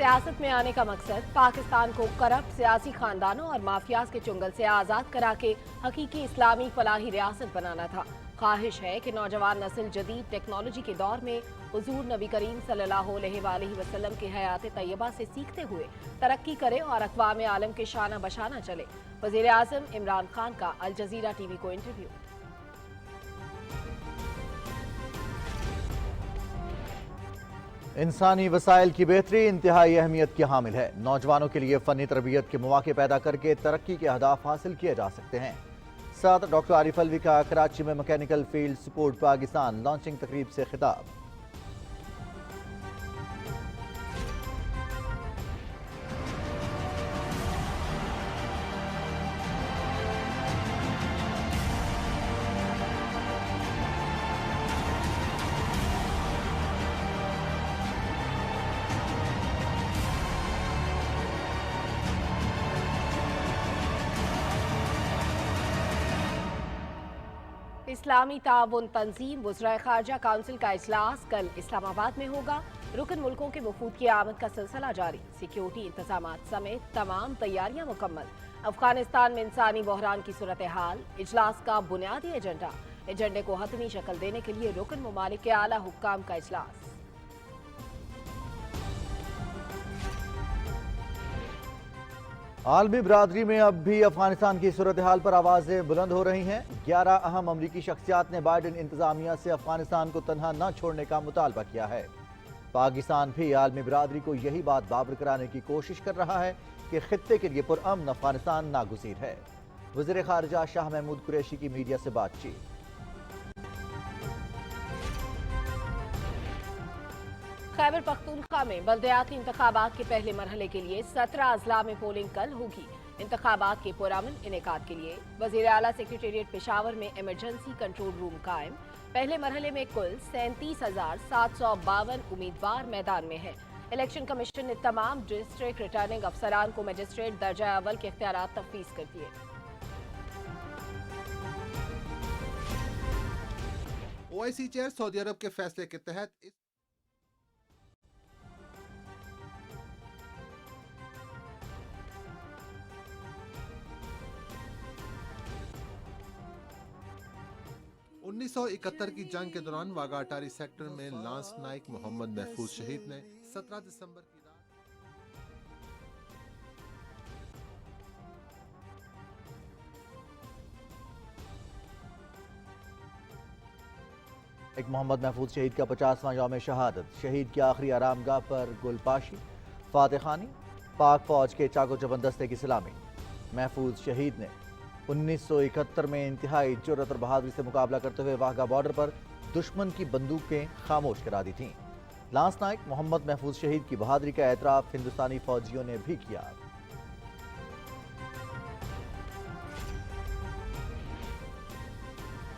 सियासत में आने का मकसद पाकिस्तान को करप्ट सियासी खानदानों और माफियाज के चुंगल से आज़ाद करा के हकीकी इस्लामी फलाही रियासत बनाना था। ख्वाहिश है कि नौजवान नस्ल जदीद टेक्नोलॉजी के दौर में हुजूर नबी करीम सल्लल्लाहु अलैहि वसल्लम की हयात तैयबा से सीखते हुए तरक्की करे और अक़वाम आलम के शाना बशाना चले। वज़ीर आज़म इमरान खान का अल जज़ीरा टीवी को इंटरव्यू। इंसानी वसाइल की बेहतरी इंतहाई अहमियत की हामिल है। नौजवानों के लिए फ़नी तरबियत के मौके पैदा करके तरक्की के अहदाफ हासिल किए जा सकते हैं। साथ डॉक्टर आरिफ अलवी का कराची में mechanical field support Pakistan launching तकरीब से खिताब। इस्लामी ताउन तंजीम वज़राए खारजा काउंसिल का इजलास कल इस्लामाबाद में होगा। रुकन मुल्कों के वफूद की आमद का सिलसिला जारी। सिक्योरिटी इंतजामात समेत तमाम तैयारियां मुकम्मल। अफगानिस्तान में इंसानी बहरान की सूरत हाल इजलास का बुनियादी एजेंडे को हतमी शक्ल देने के लिए रुकन ममालिक के आला हुक्काम का इजलास। आलमी बरादरी में अब भी अफगानिस्तान की सूरत हाल पर आवाज़ें बुलंद हो रही हैं। 11 अहम अमरीकी शख्सियात ने बाइडेन इंतजामिया से अफगानिस्तान को तन्हा न छोड़ने का मुतालबा किया है। पाकिस्तान भी आलमी बरादरी को यही बात बाबर कराने की कोशिश कर रहा है कि खित्ते के लिए पुरअमन अफगानिस्तान नागुज़ीर है। वज़ीर खारजा शाह महमूद कुरैशी की मीडिया से बातचीत। खैबर पख्तूनख्वा में बल्दियाती इंतखाबात के पहले मरहले के लिए 17 अजला में पोलिंग कल होगी। इंतखाबात के पुरअमन इनेकाद के लिए वज़ीर आला सेक्रेटेरिएट पेशावर में इमरजेंसी कंट्रोल रूम कायम। पहले मरहले में कुल 37,752 उम्मीदवार मैदान में हैं। इलेक्शन कमीशन ने तमाम डिस्ट्रिक्ट रिटर्निंग अफसरान को मजिस्ट्रेट दर्जा अव्वल के इख्तियारात तफवीज़ कर दिए। ओआईसी चेयर सऊदी अरब के फैसले के तहत 1971 की जंग के दौरान वाघा अटारी सेक्टर में लांस नाइक मोहम्मद महफूज शहीद ने 17 दिसंबर की रात एक मोहम्मद महफूज शहीद का 50वां यौम शहादत। शहीद की आखिरी आरामगाह पर गुलपाशी, फातह खानी, पाक फौज के चाको चबंदस्ते की सलामी। महफूज शहीद ने 1971 में इंतहाई जुर्रत और बहादुरी से मुकाबला करते हुए वाघा बॉर्डर पर दुश्मन की बंदूकें खामोश करा दी थीं। लांस नाइक मोहम्मद महफूज शहीद की बहादुरी का एतराफ हिंदुस्तानी फौजियों ने भी किया।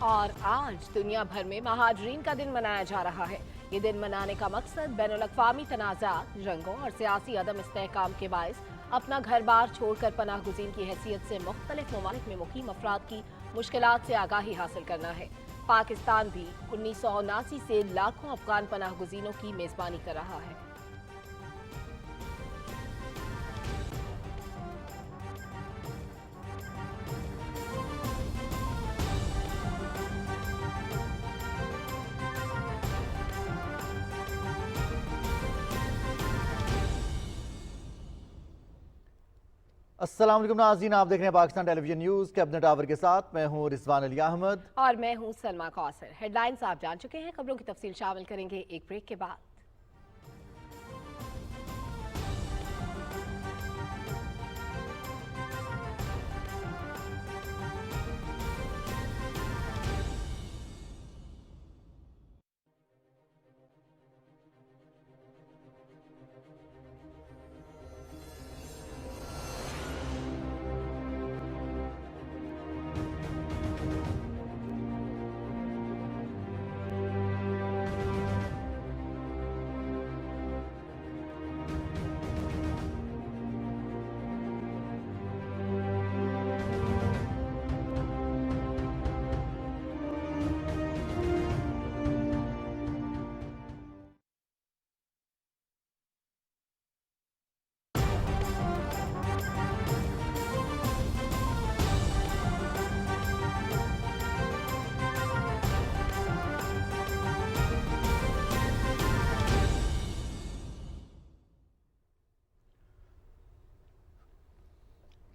और आज दुनिया भर में महाजरीन का दिन मनाया जा रहा है। ये दिन मनाने का मकसद बैनुल-अक़वामी तनाज़ात, जंगों और सियासी अदम इस्तेहकाम के बायस अपना घर बार छोड़कर पनाह गुज़ीन की हैसियत से मुख्तलिफ ममालिक में मुकीम अफराद की मुश्किलात से आगाही हासिल करना है। पाकिस्तान भी 1979 से लाखों अफगान पनाह गुज़ीनों की मेज़बानी कर रहा है। अस्सलाम वालेकुम नाज़रीन, आप देख रहे हैं Pakistan television news cabinet hour के साथ। मैं हूं रिजवान अली अहमद और मैं हूं सलमा कौसर। हेडलाइंस आप जान चुके हैं, खबरों की तफसील शामिल करेंगे एक ब्रेक के बाद।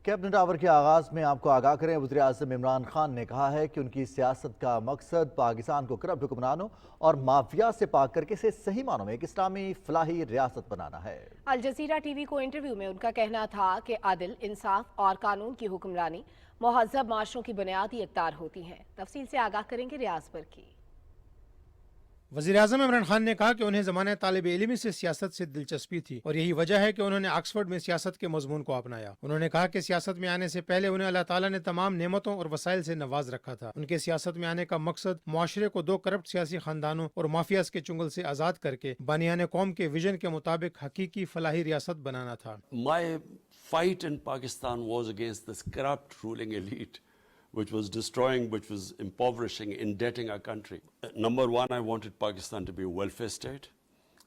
کیبنٹ آور کے آغاز میں آپ کو آگاہ کریں، وزیر اعظم عمران خان نے کہا ہے کہ ان کی سیاست کا مقصد پاکستان کو کرپٹ حکمرانوں اور مافیا سے پاک کر کے اسے صحیح معنوں میں ایک اسلامی فلاحی ریاست بنانا ہے۔ الجزیرہ ٹی وی کو انٹرویو میں ان کا کہنا تھا کہ عدل، انصاف اور قانون کی حکمرانی مہذب معاشروں کی بنیادی اقدار ہوتی ہیں۔ تفصیل سے آگاہ کریں گے ریاض پر کی۔ وزیر اعظم عمران خان نے کہا کہ انہیں زمانہ طالب علمی سے سیاست سے دلچسپی تھی اور یہی وجہ ہے کہ انہوں نے آکسفورڈ میں سیاست کے مضمون کو اپنایا۔ انہوں نے کہا کہ سیاست میں آنے سے پہلے انہیں اللہ تعالیٰ نے تمام نعمتوں اور وسائل سے نواز رکھا تھا۔ ان کے سیاست میں آنے کا مقصد معاشرے کو 2 کرپٹ سیاسی خاندانوں اور مافیاز کے چنگل سے آزاد کر کے بانیان قوم کے ویژن کے مطابق حقیقی فلاحی ریاست بنانا تھا۔ My fight in Pakistan was against this corrupt ruling elite, which was destroying, which was impoverishing, indebting our country. Number one, I wanted Pakistan to be a welfare state.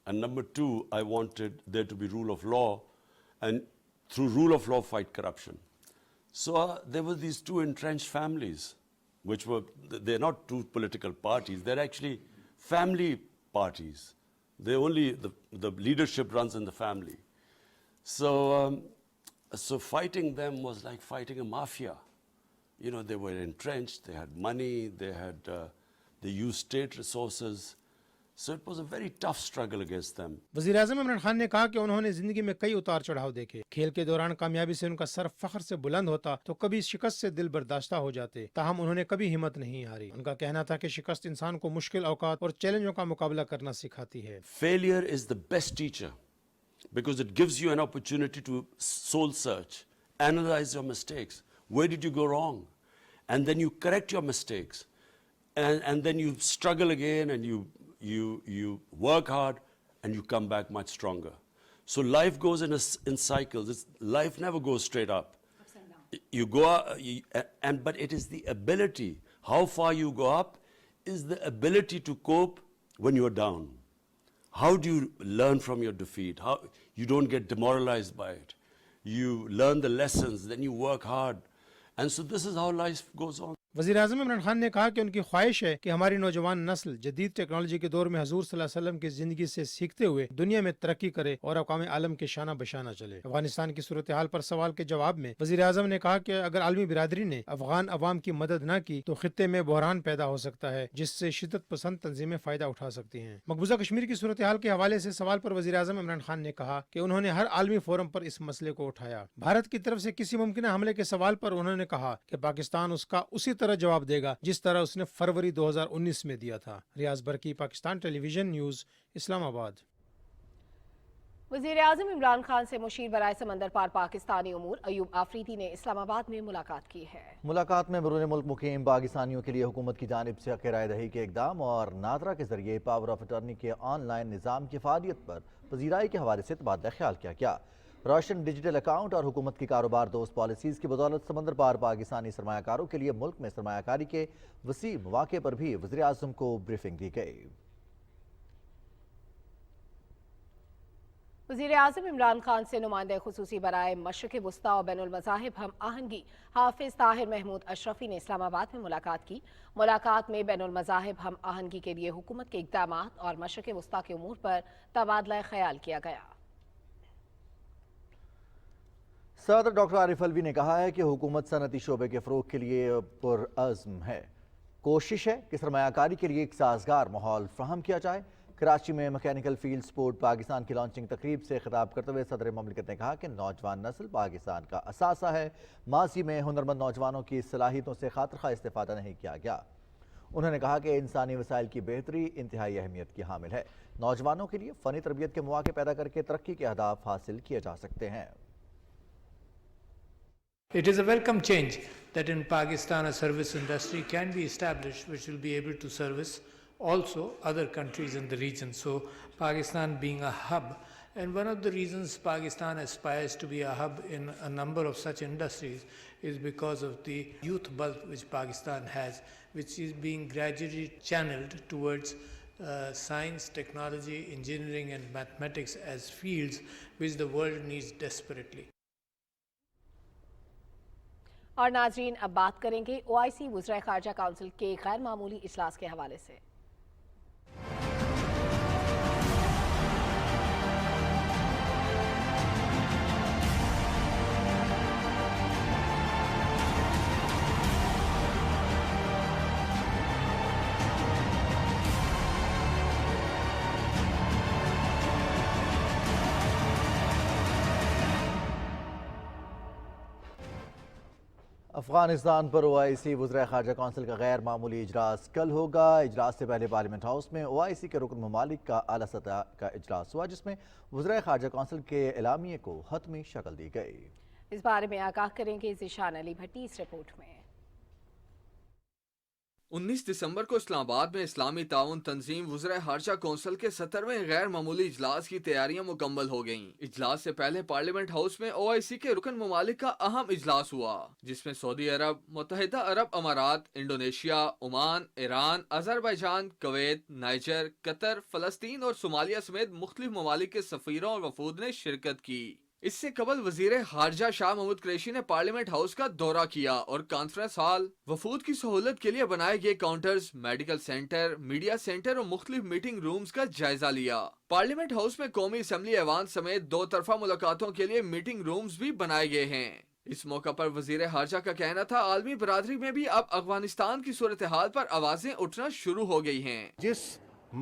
And number two, I wanted there to be rule of law, and through rule of law fight corruption. So there were these 2 entrenched families, which were, they're not 2 political parties, they're actually family parties. They only, the leadership runs in the family. So fighting them was like fighting a mafia. You know, they were entrenched, they had money, they used state resources. So it was a very tough struggle against them. وزیر اعظم عمران خان نے کہا کہ انہوں نے زندگی میں کئی اتار چڑھاؤ دیکھے۔ کھیل کے دوران کامیابی سے ان کا سر فخر سے بلند ہوتا تو کبھی شکست سے دل برداشتہ ہو جاتے، تاہم انہوں نے کبھی ہمت نہیں ہاری۔ ان کا کہنا تھا کہ شکست انسان کو مشکل اوقات اور چیلنجوں کا مقابلہ کرنا سکھاتی ہے۔ Failure is the best teacher because it gives you an opportunity to soul search, analyze your mistakes. Where did you go wrong? And then you correct your mistakes. And then you struggle again and you work hard and you come back much stronger. So life goes in cycles. Life never goes straight up. Ups and down. You go up, but it is the ability, how far you go up is the ability to cope when you are down. How do you learn from your defeat? How you don't get demoralized by it. You learn the lessons, then you work hard. And so this is how life goes on. وزیر اعظم عمران خان نے کہا کہ ان کی خواہش ہے کہ ہماری نوجوان نسل جدید ٹیکنالوجی کے دور میں حضور صلی اللہ علیہ وسلم کی زندگی سے سیکھتے ہوئے دنیا میں ترقی کرے اور اقوام عالم کے شانہ بشانہ چلے۔ افغانستان کی صورتحال پر سوال کے جواب میں وزیر اعظم نے کہا کہ اگر عالمی برادری نے افغان عوام کی مدد نہ کی تو خطے میں بحران پیدا ہو سکتا ہے جس سے شدت پسند تنظیمیں فائدہ اٹھا سکتی ہیں۔ مقبوضہ کشمیر کی صورتحال کے حوالے سے سوال پر وزیر اعظم عمران خان نے کہا کہ انہوں نے ہر عالمی فورم پر اس مسئلے کو اٹھایا۔ بھارت کی طرف سے کسی ممکنہ حملے کے سوال پر انہوں نے کہا کہ پاکستان اس کا اسی طرح جواب دے گا جس طرح اس نے فروری 2019 میں دیا تھا۔ ریاض برقی، پاکستان ٹیلی ویژن نیوز، اسلام آباد۔ وزیر اعظم عمران خان سے مشیر برائے سمندر پار پاکستانی امور ایوب آفریدی نے اسلام آباد میں ملاقات کی ہے۔ ملاقات میں بیرون ملک مقیم پاکستانیوں کے لیے حکومت کی جانب سے حق رائے دہی کے اقدام اور نادرا کے ذریعے پاور آف اٹارنی کے آن لائن نظام کی افادیت پر پذیرائی کے حوالے سے تبادلہ خیال کیا گیا۔ روشن ڈیجیٹل اکاؤنٹ اور حکومت کی کاروبار دوست پالیسیز کی بدولت سمندر پار پاکستانی سرمایہ کاروں کے لیے ملک میں سرمایہ کاری کے وسیع مواقع پر بھی وزیر اعظم کو بریفنگ دی گئی۔ وزیر اعظم عمران خان سے نمائندہ خصوصی برائے مشرق وسطی اور بین المذاہب ہم آہنگی حافظ طاہر محمود اشرفی نے اسلام آباد میں ملاقات کی۔ ملاقات میں بین المذاہب ہم آہنگی کے لیے حکومت کے اقدامات اور مشرق وسطی کے امور پر تبادلہ خیال کیا گیا۔ صدر ڈاکٹر عارف الوی نے کہا ہے کہ حکومت صنعتی شعبے کے فروغ کے لیے پرعزم ہے۔ کوشش ہے کہ سرمایہ کاری کے لیے ایک سازگار ماحول فراہم کیا جائے۔ کراچی میں میکینیکل فیلڈ سپورٹ پاکستان کی لانچنگ تقریب سے خطاب کرتے ہوئے صدر مملکت نے کہا کہ نوجوان نسل پاکستان کا اثاثہ ہے۔ ماضی میں ہنرمند نوجوانوں کی صلاحیتوں سے خاطر خواہ استفادہ نہیں کیا گیا۔ انہوں نے کہا کہ انسانی وسائل کی بہتری انتہائی اہمیت کی حامل ہے۔ نوجوانوں کے لیے فنی تربیت کے مواقع پیدا کر کے ترقی کے اہداف حاصل کیے جا سکتے ہیں۔ It is a welcome change that in Pakistan a service industry can be established which will be able to service also other countries in the region. So Pakistan being a hub, and one of the reasons Pakistan aspires to be a hub in a number of such industries is because of the youth bulk which Pakistan has, which is being gradually channeled towards science, technology, engineering and mathematics as fields which the world needs desperately. اور ناظرین اب بات کریں گے OIC وزرائے خارجہ council کے غیر معمولی اجلاس کے حوالے سے۔ افغانستان پر OIC وزرائے خارجہ کونسل کا غیر معمولی اجلاس کل ہوگا۔ اجلاس سے پہلے پارلیمنٹ ہاؤس میں OIC کے رکن ممالک کا اعلیٰ سطح کا اجلاس ہوا، جس میں وزرائے خارجہ کونسل کے اعلامیے کو حتمی شکل دی گئی۔ اس بارے میں آگاہ کریں گے ذیشان علی بھٹی اس رپورٹ میں۔ 19 دسمبر کو اسلام آباد میں اسلامی تعاون تنظیم وزرائے خارجہ کونسل کے 70ویں غیر معمولی اجلاس کی تیاریاں مکمل ہو گئیں۔ اجلاس سے پہلے پارلیمنٹ ہاؤس میں OIC کے رکن ممالک کا اہم اجلاس ہوا، جس میں سعودی عرب، متحدہ عرب امارات، انڈونیشیا، عمان، ایران، آذربائیجان، کویت، نائجر، قطر، فلسطین اور صومالیہ سمیت مختلف ممالک کے سفیروں اور وفود نے شرکت کی۔ اس سے قبل وزیر خارجہ شاہ محمود قریشی نے پارلیمنٹ ہاؤس کا دورہ کیا اور کانفرنس ہال، وفود کی سہولت کے لیے بنائے گئے counters, medical centre, media centre اور مختلف میٹنگ رومز کا جائزہ لیا۔ پارلیمنٹ ہاؤس میں قومی اسمبلی ایوان سمیت 2 طرفہ ملاقاتوں کے لیے میٹنگ رومز بھی بنائے گئے ہیں۔ اس موقع پر وزیر خارجہ کا کہنا تھا عالمی برادری میں بھی اب افغانستان کی صورتحال پر آوازیں اٹھنا شروع ہو گئی ہیں۔ جس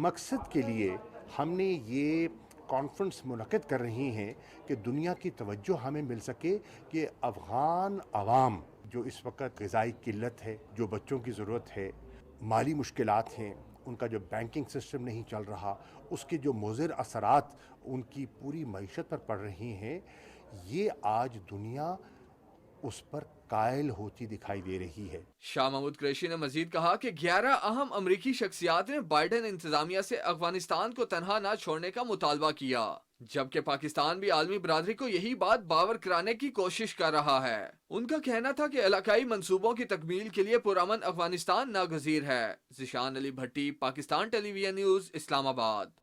مقصد کے لیے ہم نے یہ کانفرنس منعقد کر رہی ہیں کہ دنیا کی توجہ ہمیں مل سکے کہ افغان عوام جو اس وقت غذائی قلت ہے، جو بچوں کی ضرورت ہے، مالی مشکلات ہیں، ان کا جو بینکنگ سسٹم نہیں چل رہا، اس کے جو مضر اثرات ان کی پوری معیشت پر پڑ رہی ہیں، یہ آج دنیا اس پر قائل ہوتی دکھائی دے رہی ہے۔ شاہ محمود قریشی نے مزید کہا کہ 11 اہم امریکی شخصیات نے بائیڈن انتظامیہ سے افغانستان کو تنہا نہ چھوڑنے کا مطالبہ کیا، جبکہ پاکستان بھی عالمی برادری کو یہی بات باور کرانے کی کوشش کر رہا ہے۔ ان کا کہنا تھا کہ علاقائی منصوبوں کی تکمیل کے لیے پرامن افغانستان ناگزیر ہے۔ ذیشان علی بھٹی، پاکستان ٹیلی ویژن نیوز، اسلام آباد۔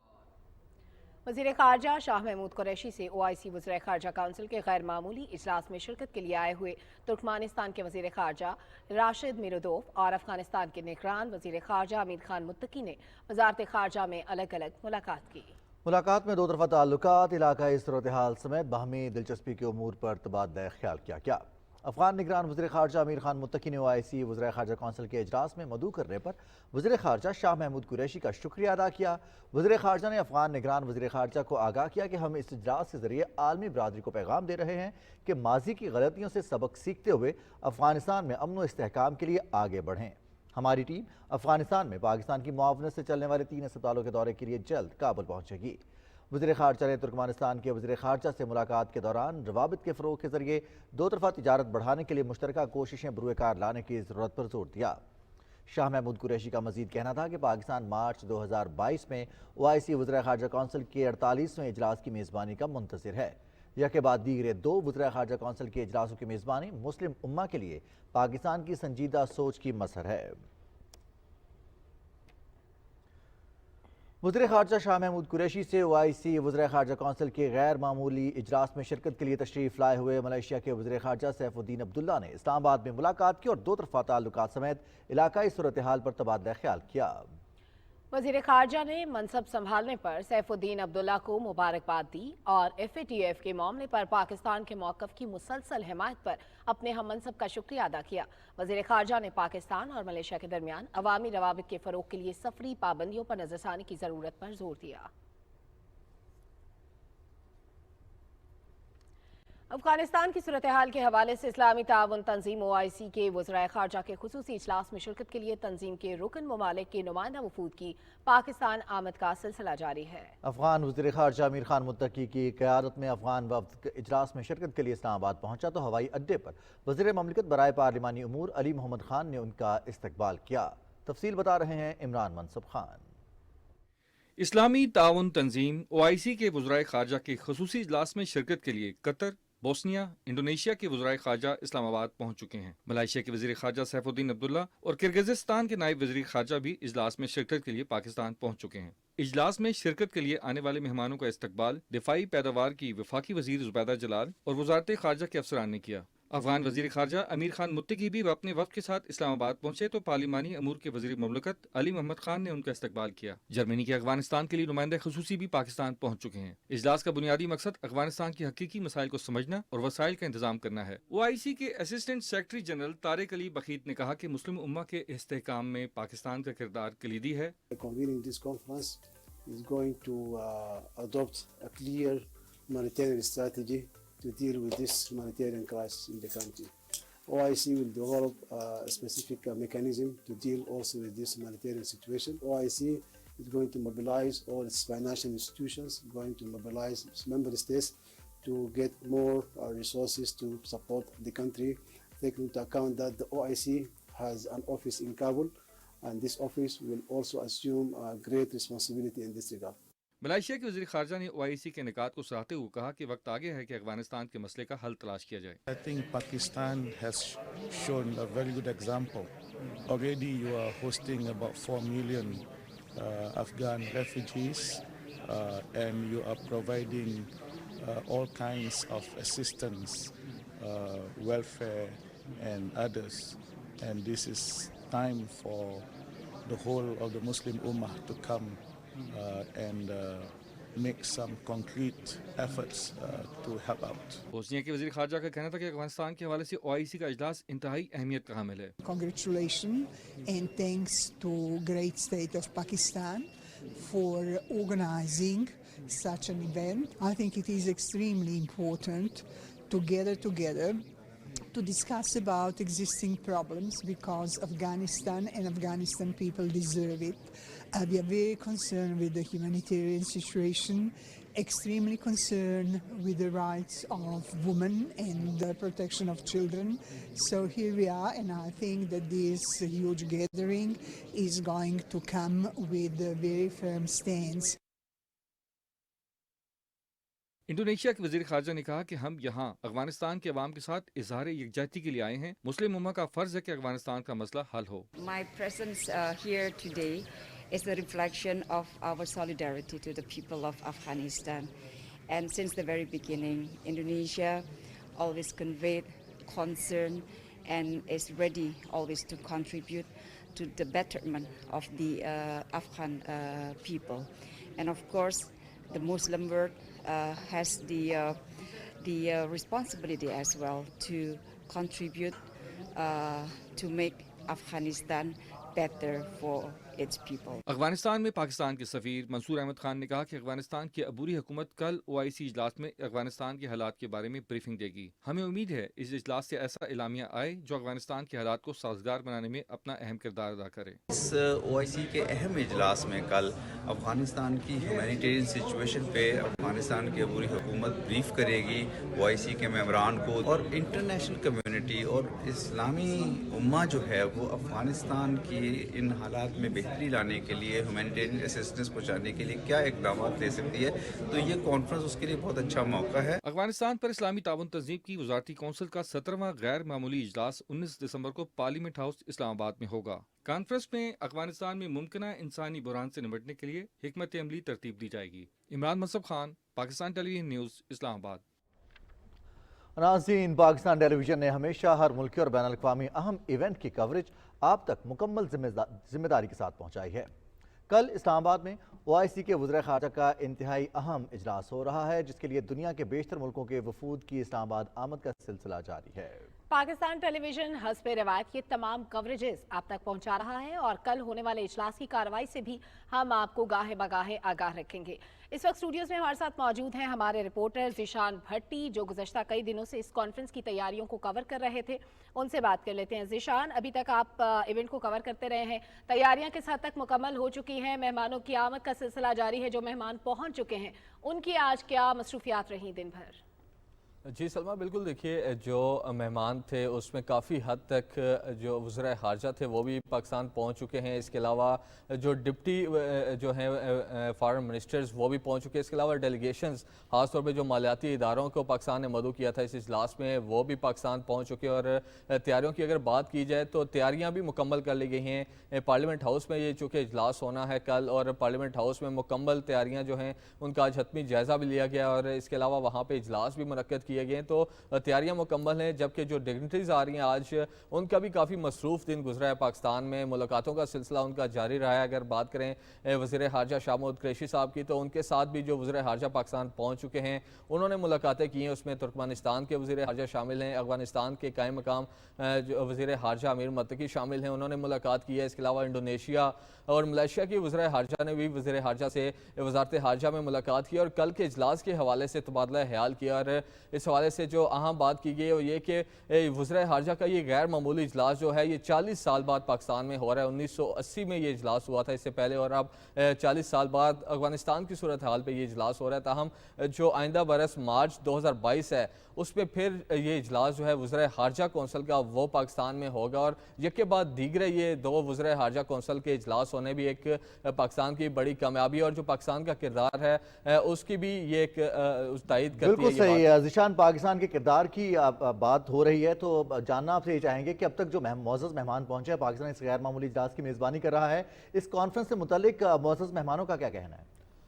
وزیر خارجہ شاہ محمود قریشی سے OIC وزرائے خارجہ کونسل کے غیر معمولی اجلاس میں شرکت کے لیے آئے ہوئے ترکمانستان کے وزیر خارجہ راشد میرودوف اور افغانستان کے نگران وزیر خارجہ امیر خان متقی نے وزارت خارجہ میں الگ الگ ملاقات کی۔ ملاقات میں 2 طرفہ تعلقات، علاقائی صورتحال سمیت باہمی دلچسپی کے امور پر تبادلہ خیال کیا گیا۔ افغان نگران وزیر خارجہ امیر خان متقی نے OIC وزرائے خارجہ کونسل کے اجلاس میں مدعو کرنے پر وزیر خارجہ شاہ محمود قریشی کا شکریہ ادا کیا۔ وزیر خارجہ نے افغان نگران وزیر خارجہ کو آگاہ کیا کہ ہم اس اجلاس کے ذریعے عالمی برادری کو پیغام دے رہے ہیں کہ ماضی کی غلطیوں سے سبق سیکھتے ہوئے افغانستان میں امن و استحکام کے لیے آگے بڑھیں۔ ہماری ٹیم افغانستان میں پاکستان کی معاونت سے چلنے والے 3 اسپتالوں کے دورے کے لیے جلد کابل پہنچے گی۔ وزیر خارجہ نے ترکمانستان کے وزیر خارجہ سے ملاقات کے دوران روابط کے فروغ کے ذریعے 2 طرفہ تجارت بڑھانے کے لیے مشترکہ کوششیں بروئے کار لانے کی ضرورت پر زور دیا۔ شاہ محمود قریشی کا مزید کہنا تھا کہ پاکستان مارچ 2022 میں OIC وزرائے خارجہ کونسل کے 48ویں اجلاس کی میزبانی کا منتظر ہے۔ یکے بعد دیگرے 2 وزرائے خارجہ کونسل کے اجلاسوں کی میزبانی مسلم امہ کے لیے پاکستان کی سنجیدہ سوچ کی مظہر ہے۔ وزیر خارجہ شاہ محمود قریشی سے OIC وزرائے خارجہ کونسل کے غیر معمولی اجلاس میں شرکت کے لیے تشریف لائے ہوئے ملائیشیا کے وزیر خارجہ سیف الدین عبداللہ نے اسلام آباد میں ملاقات کی اور 2 طرفہ تعلقات سمیت علاقائی صورتحال پر تبادلہ خیال کیا۔ وزیر خارجہ نے منصب سنبھالنے پر سیف الدین عبداللہ کو مبارکباد دی اور FATF کے معاملے پر پاکستان کے موقف کی مسلسل حمایت پر اپنے ہم منصب کا شکریہ ادا کیا۔ وزیر خارجہ نے پاکستان اور ملائیشیا کے درمیان عوامی روابط کے فروغ کے لیے سفری پابندیوں پر نظر ثانی کی ضرورت پر زور دیا۔ افغانستان کی صورتحال کے حوالے سے اسلامی تعاون تنظیم OIC کے وزرائے خارجہ کے خصوصی اجلاس میں شرکت کے لیے تنظیم کے رکن ممالک کے نمائندہ وفود کی پاکستان آمد کا سلسلہ جاری ہے۔ افغان وزیر خارجہ امیر خان متقی کی قیادت میں افغان وفد اجلاس میں شرکت کے لیے اسلام آباد پہنچا تو ہوائی اڈے پر وزیر مملکت برائے پارلیمانی امور علی محمد خان نے ان کا استقبال کیا۔ تفصیل بتا رہے ہیں عمران منصب خان۔ اسلامی تعاون تنظیم OIC کے وزرائے خارجہ کے خصوصی اجلاس میں شرکت کے لیے قطر، بوسنیا، انڈونیشیا کے وزرائے خارجہ اسلام آباد پہنچ چکے ہیں۔ ملائیشیا کے وزیر خارجہ سیف الدین عبداللہ اور کرغزستان کے نائب وزیر خارجہ بھی اجلاس میں شرکت کے لیے پاکستان پہنچ چکے ہیں۔ اجلاس میں شرکت کے لیے آنے والے مہمانوں کا استقبال دفاعی پیداوار کی وفاقی وزیر زبیدہ جلال اور وزارت خارجہ کے افسران نے کیا۔ افغان وزیر خارجہ امیر خان متقی بھی اپنے وفد کے ساتھ اسلام آباد پہنچے تو پارلیمانی امور کے وزیر مملکت علی محمد خان نے ان کا استقبال کیا۔ جرمنی کے افغانستان کے لیے نمائندہ خصوصی بھی پاکستان پہنچ چکے ہیں۔ اجلاس کا بنیادی مقصد افغانستان کی حقیقی مسائل کو سمجھنا اور وسائل کا انتظام کرنا ہے۔ OIC کے اسسٹنٹ سیکرٹری جنرل طارق علی بخیت نے کہا کہ مسلم امہ کے استحکام میں پاکستان کا کردار کلیدی ہے۔ humanitarian strategy to deal with this humanitarian crisis in the country. OIC will develop a specific mechanism to deal also with this humanitarian situation. OIC is going to mobilize all its financial institutions, going to mobilize its member states to get more resources to support the country, taking into account that the OIC has an office in Kabul, and this office will also assume great responsibility in this regard. Malaysia के वज़ीर ख़ारजा ने OIC के निकात को सराहते हुए कहा कि वक्त आ गया है कि अफगानिस्तान के मसले का हल तलाश किया जाए। I think Pakistan has shown a very good example. Already you are hosting about 4 million Afghan refugees and you are providing all kinds of assistance, welfare and others. And this is time for the whole of the Muslim Ummah to come and make some concrete efforts to help out. Bosnia के वज़ीर ख़ारजा का कहना था कि अफगानिस्तान के हवाले से OIC का इजलास इंतहाई अहमियत का हामिल है। Congratulations and thanks to great state of Pakistan for organizing such an event. I think it is extremely important to gather together to discuss about existing problems because Afghanistan and Afghanistan people deserve it. We are very concerned with the humanitarian situation, extremely concerned with the rights of women and the protection of children. So here we are, and I think that this huge gathering is going to come with a very firm stance. Indonesia के वज़ीर ख़ारजा ने कहा कि हम यहाँ अफगानिस्तान के अवाम के साथ इज़हार यकजहती के लिए आए हैं। मुस्लिम उम्मा का फ़र्ज़ है कि अफगानिस्तान का मसला हल हो। My presence here today is a reflection of our solidarity to the people of Afghanistan. And since the very beginning, Indonesia always conveyed concern and is ready always to contribute to the betterment of the Afghan people. And of course, the Muslim world has the responsibility as well to contribute to make Afghanistan better for its people. Afghanistan में पाकिस्तान के सफ़ीर मंसूर अहमद खान ने कहा कि अफगानिस्तान की अबूरी हुकूमत कल OIC इजलास में अफगानिस्तान के हालात के बारे में ब्रीफिंग देगी। हमें उम्मीद है इस इजलास से ऐसा एलामिया आए जो अफगानिस्तान के हालात को साजगार बनाने में अपना अहम किरदार अदा करे। इस OIC के अहम इजलास में कल अफगानिस्तान की ह्यूमैनिटेरियन सिचुएशन पे अफगानिस्तान की अबूरी हुकूमत ब्रीफ करेगी OIC के मेंबरान को, और इंटरनेशनल कम्युनिटी और इस्लामी उम्मा जो है वो अफगानिस्तान की इन हालात में बेहतरी लाने के लिए, ह्यूमैनिटेरियन असिस्टेंस पहुंचाने के लिए क्या इकदाम ले सकती है। तो ये कॉन्फ्रेंस उसके लिए बहुत अच्छा मौका है। अफगानिस्तान पर इस्लामी ताउन तंजीम की वजारती कौंसिल का 17वां गैर मामूली इजलास 19 दिसंबर को पार्लियामेंट हाउस इस्लामाबाद में होगा। कॉन्फ्रेंस में अफगानिस्तान में मुमकिना इंसानी बुहरान से निपटने के लिए हिकमत अमली तरतीब दी जाएगी। Imran मसब Khan, Pakistan television news, Islamabad. नाज़रीन, पाकिस्तान टेलीविजन ने हमेशा हर मुल्की और बैनुल अक़वामी अहम इवेंट की कवरेज आप तक मुकम्मल जिम्मेदारी के साथ पहुँचाई है। कल इस्लामाबाद में OIC के वज़ीर ख़ारजा का इंतहाई अहम इजलास हो रहा है, जिसके लिए दुनिया के बेशतर मुल्कों के वफूद की इस्लामाबाद आमद का सिलसिला जारी है। पाकिस्तान टेलीविजन हस्ब रिवायत ये तमाम कवरेजेस आप तक पहुंचा रहा है और कल होने वाले इजलास की कार्रवाई से भी हम आपको गाहे बगाहे आगाह रखेंगे। इस वक्त स्टूडियोज में हमारे साथ मौजूद हैं हमारे रिपोर्टर ज़ीशान भट्टी, जो गुज़श्ता कई दिनों से इस कॉन्फ्रेंस की तैयारियों को कवर कर रहे थे। उनसे बात कर लेते हैं। ज़ीशान, अभी तक आप इवेंट को कवर करते रहे हैं, तैयारियां किस हद तक मुकम्मल हो चुकी हैं? मेहमानों की आमद का सिलसिला जारी है, जो मेहमान पहुँच चुके हैं उनकी आज क्या मसरूफियात रही दिन भर? जी सलमा, बिल्कुल देखिए, जो मेहमान थे उसमें काफ़ी हद तक जो वज़ीर ख़ारजा थे वो भी पाकिस्तान पहुंच चुके हैं। इसके अलावा जो डिप्टी जो हैं फॉरेन मिनिस्टर्स वो भी पहुंच चुके हैं। इसके अलावा डेलीगेशंस, ख़ासतौर पे जो मालियाती इदारों को पाकिस्तान ने मदऊ किया था इस इजलास में, वो भी पाकिस्तान पहुँच चुके हैं। और तैयारियों की अगर बात की जाए तो तैयारियाँ भी मुकम्मल कर ली गई हैं। पार्लियामेंट हाउस में ये चूँकि इजलास होना है कल, और पार्लियामेंट हाउस में मुकम्मल तैयारियाँ जो हैं उनका आज हतमी जायज़ा भी लिया गया, और इसके अलावा वहाँ पर इजलास भी मुनक्कद किए गए। तो तैयारियां मुकम्मल हैं, जबकि जो डिग्निटरीज आ रही हैं आज उनका भी काफ़ी मसरूफ़ दिन गुजरा है। पाकिस्तान में मुलाकातों का सिलसिला उनका जारी रहा है। अगर बात करें वज़ीर ख़ारजा शाह महमूद कुरैशी साहब की, तो उनके साथ भी जो वज़ीर ख़ारजा पाकिस्तान पहुँच चुके हैं उन्होंने मुलाकातें की हैं। उसमें तुर्कमेनिस्तान के वज़ीर ख़ारजा शामिल हैं, अफगानिस्तान के कायम मकाम जो वज़ीर ख़ारजा अमीर मुत्तकी शामिल हैं, उन्होंने मुलाकात की है। इसके अलावा इंडोनेशिया और मलेशिया की वज़ीर ख़ारजा ने भी वज़ीर ख़ारजा से वज़ारत ख़ारजा में मुलाकात की और कल के इजलास के हवाले से तबादला ख्याल किया। और इस اس حوالے سے جو اہم بات کی گئی وہ یہ کہ وزراء خارجہ کا یہ غیر معمولی اجلاس جو ہے یہ 40 سال بعد پاکستان میں ہو رہا ہے. 1980 میں یہ اجلاس ہوا تھا اس سے پہلے, اور اب 40 سال بعد افغانستان کی صورتحال پہ یہ اجلاس ہو رہا ہے. تاہم جو آئندہ برس مارچ 2022 ہے اس پہ پھر یہ اجلاس جو ہے وزراء خارجہ کونسل کا وہ پاکستان میں ہوگا, اور یک کے بعد دیگرے یہ 2 وزراء خارجہ کونسل کے اجلاس ہونے بھی ایک پاکستان کی بڑی کامیابی, اور جو پاکستان کا کردار ہے اس کی بھی یہ ایک تائید کرتی ہے. بالکل صحیح ذیشان, پاکستان کے کردار کی بات ہو رہی ہے تو جاننا آپ سے یہ چاہیں گے کہ اب تک جو معزز مہمان پہنچے ہیں, پاکستان اس غیر معمولی اجلاس کی میزبانی کر رہا ہے, اس کانفرنس سے متعلق معزز مہمانوں کا کیا کہنا ہے؟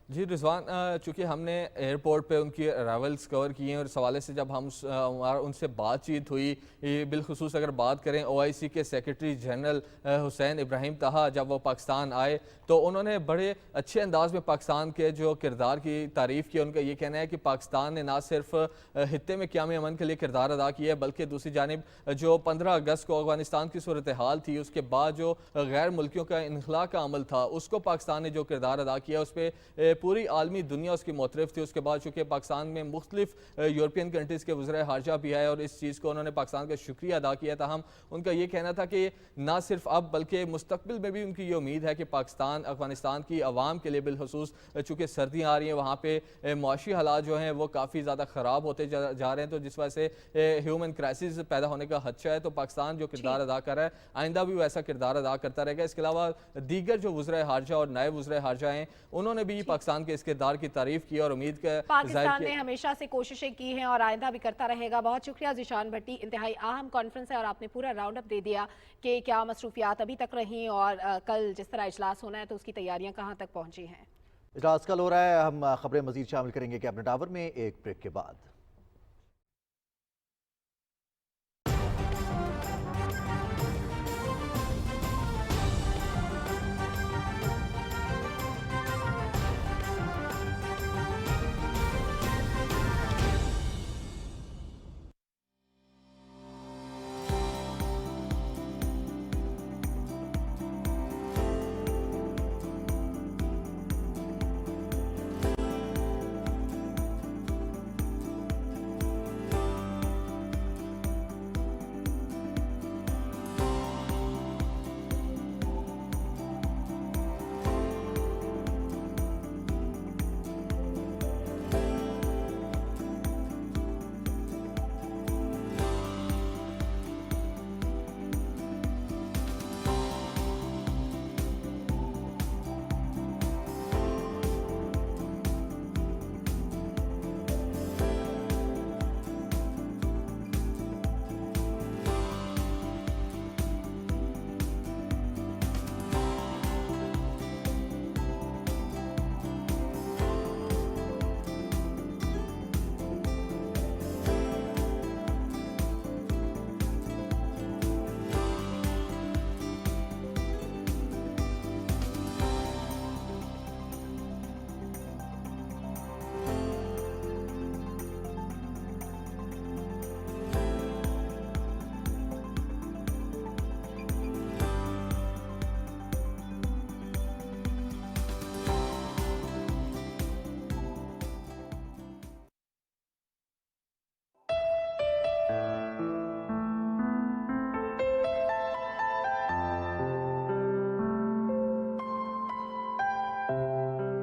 جی رضوان, چونکہ ہم نے ایئرپورٹ پہ ان کی ارائیولز کور کیے ہیں, اور اس حوالے سے جب ہم ان سے بات چیت ہوئی, بالخصوص اگر بات کریں OIC کے سیکرٹری جنرل حسین ابراہیم طہا, جب وہ پاکستان آئے تو انہوں نے بڑے اچھے انداز میں پاکستان کے جو کردار کی تعریف کی. ان کا یہ کہنا ہے کہ پاکستان نے نہ صرف خطے میں قیام امن کے لیے کردار ادا کیا ہے, بلکہ دوسری جانب جو 15 اگست کو افغانستان کی صورتحال تھی اس کے بعد جو غیر ملکیوں کا انخلاء کا عمل تھا اس کو پاکستان نے جو کردار ادا کیا اس پہ پوری عالمی دنیا اس کی معترف تھی. اس کے بعد چونکہ پاکستان میں مختلف یورپین کنٹریز کے وزراء خارجہ بھی آئے اور اس چیز کو انہوں نے پاکستان کا شکریہ ادا کیا. تاہم ان کا یہ کہنا تھا کہ نہ صرف اب بلکہ مستقبل میں بھی ان کی یہ امید ہے کہ پاکستان افغانستان کی عوام کے لیے, بالخصوص چونکہ سردیاں آ رہی ہیں, وہاں پہ معاشی حالات جو ہیں وہ کافی زیادہ خراب ہوتے جا رہے ہیں, تو جس وجہ سے ہیومن کرائسس پیدا ہونے کا خدشہ ہے. تو پاکستان جو کردار ادا کر رہا ہے آئندہ بھی وہ ایسا کردار ادا کرتا رہے گا. اس کے علاوہ دیگر جو وزراء خارجہ اور نائب وزراء خارجہ ہیں انہوں نے بھی پاکستان کے اس کردار کی تعریف کی اور امید کا پاکستان نے ہمیشہ سے کوششیں کی ہیں اور آئندہ بھی کرتا رہے گا. بہت شکریہ ذیشان بھٹی, انتہائی اہم کانفرنس ہے اور آپ نے پورا راؤنڈ اپ دے دیا کہ کیا مصروفیات ابھی تک رہیں اور کل جس طرح اجلاس ہونا ہے تو اس کی تیاریاں کہاں تک پہنچی ہیں. اجلاس کل ہو رہا ہے, ہم خبریں مزید شامل کریں گے کیبنٹ آور میں ایک بریک کے بعد.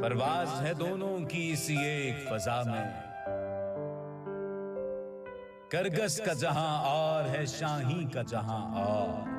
پرواز ہے دونوں کی اسی ایک فضا میں, کرگس کا جہاں اور ہے شاہی کا جہاں اور.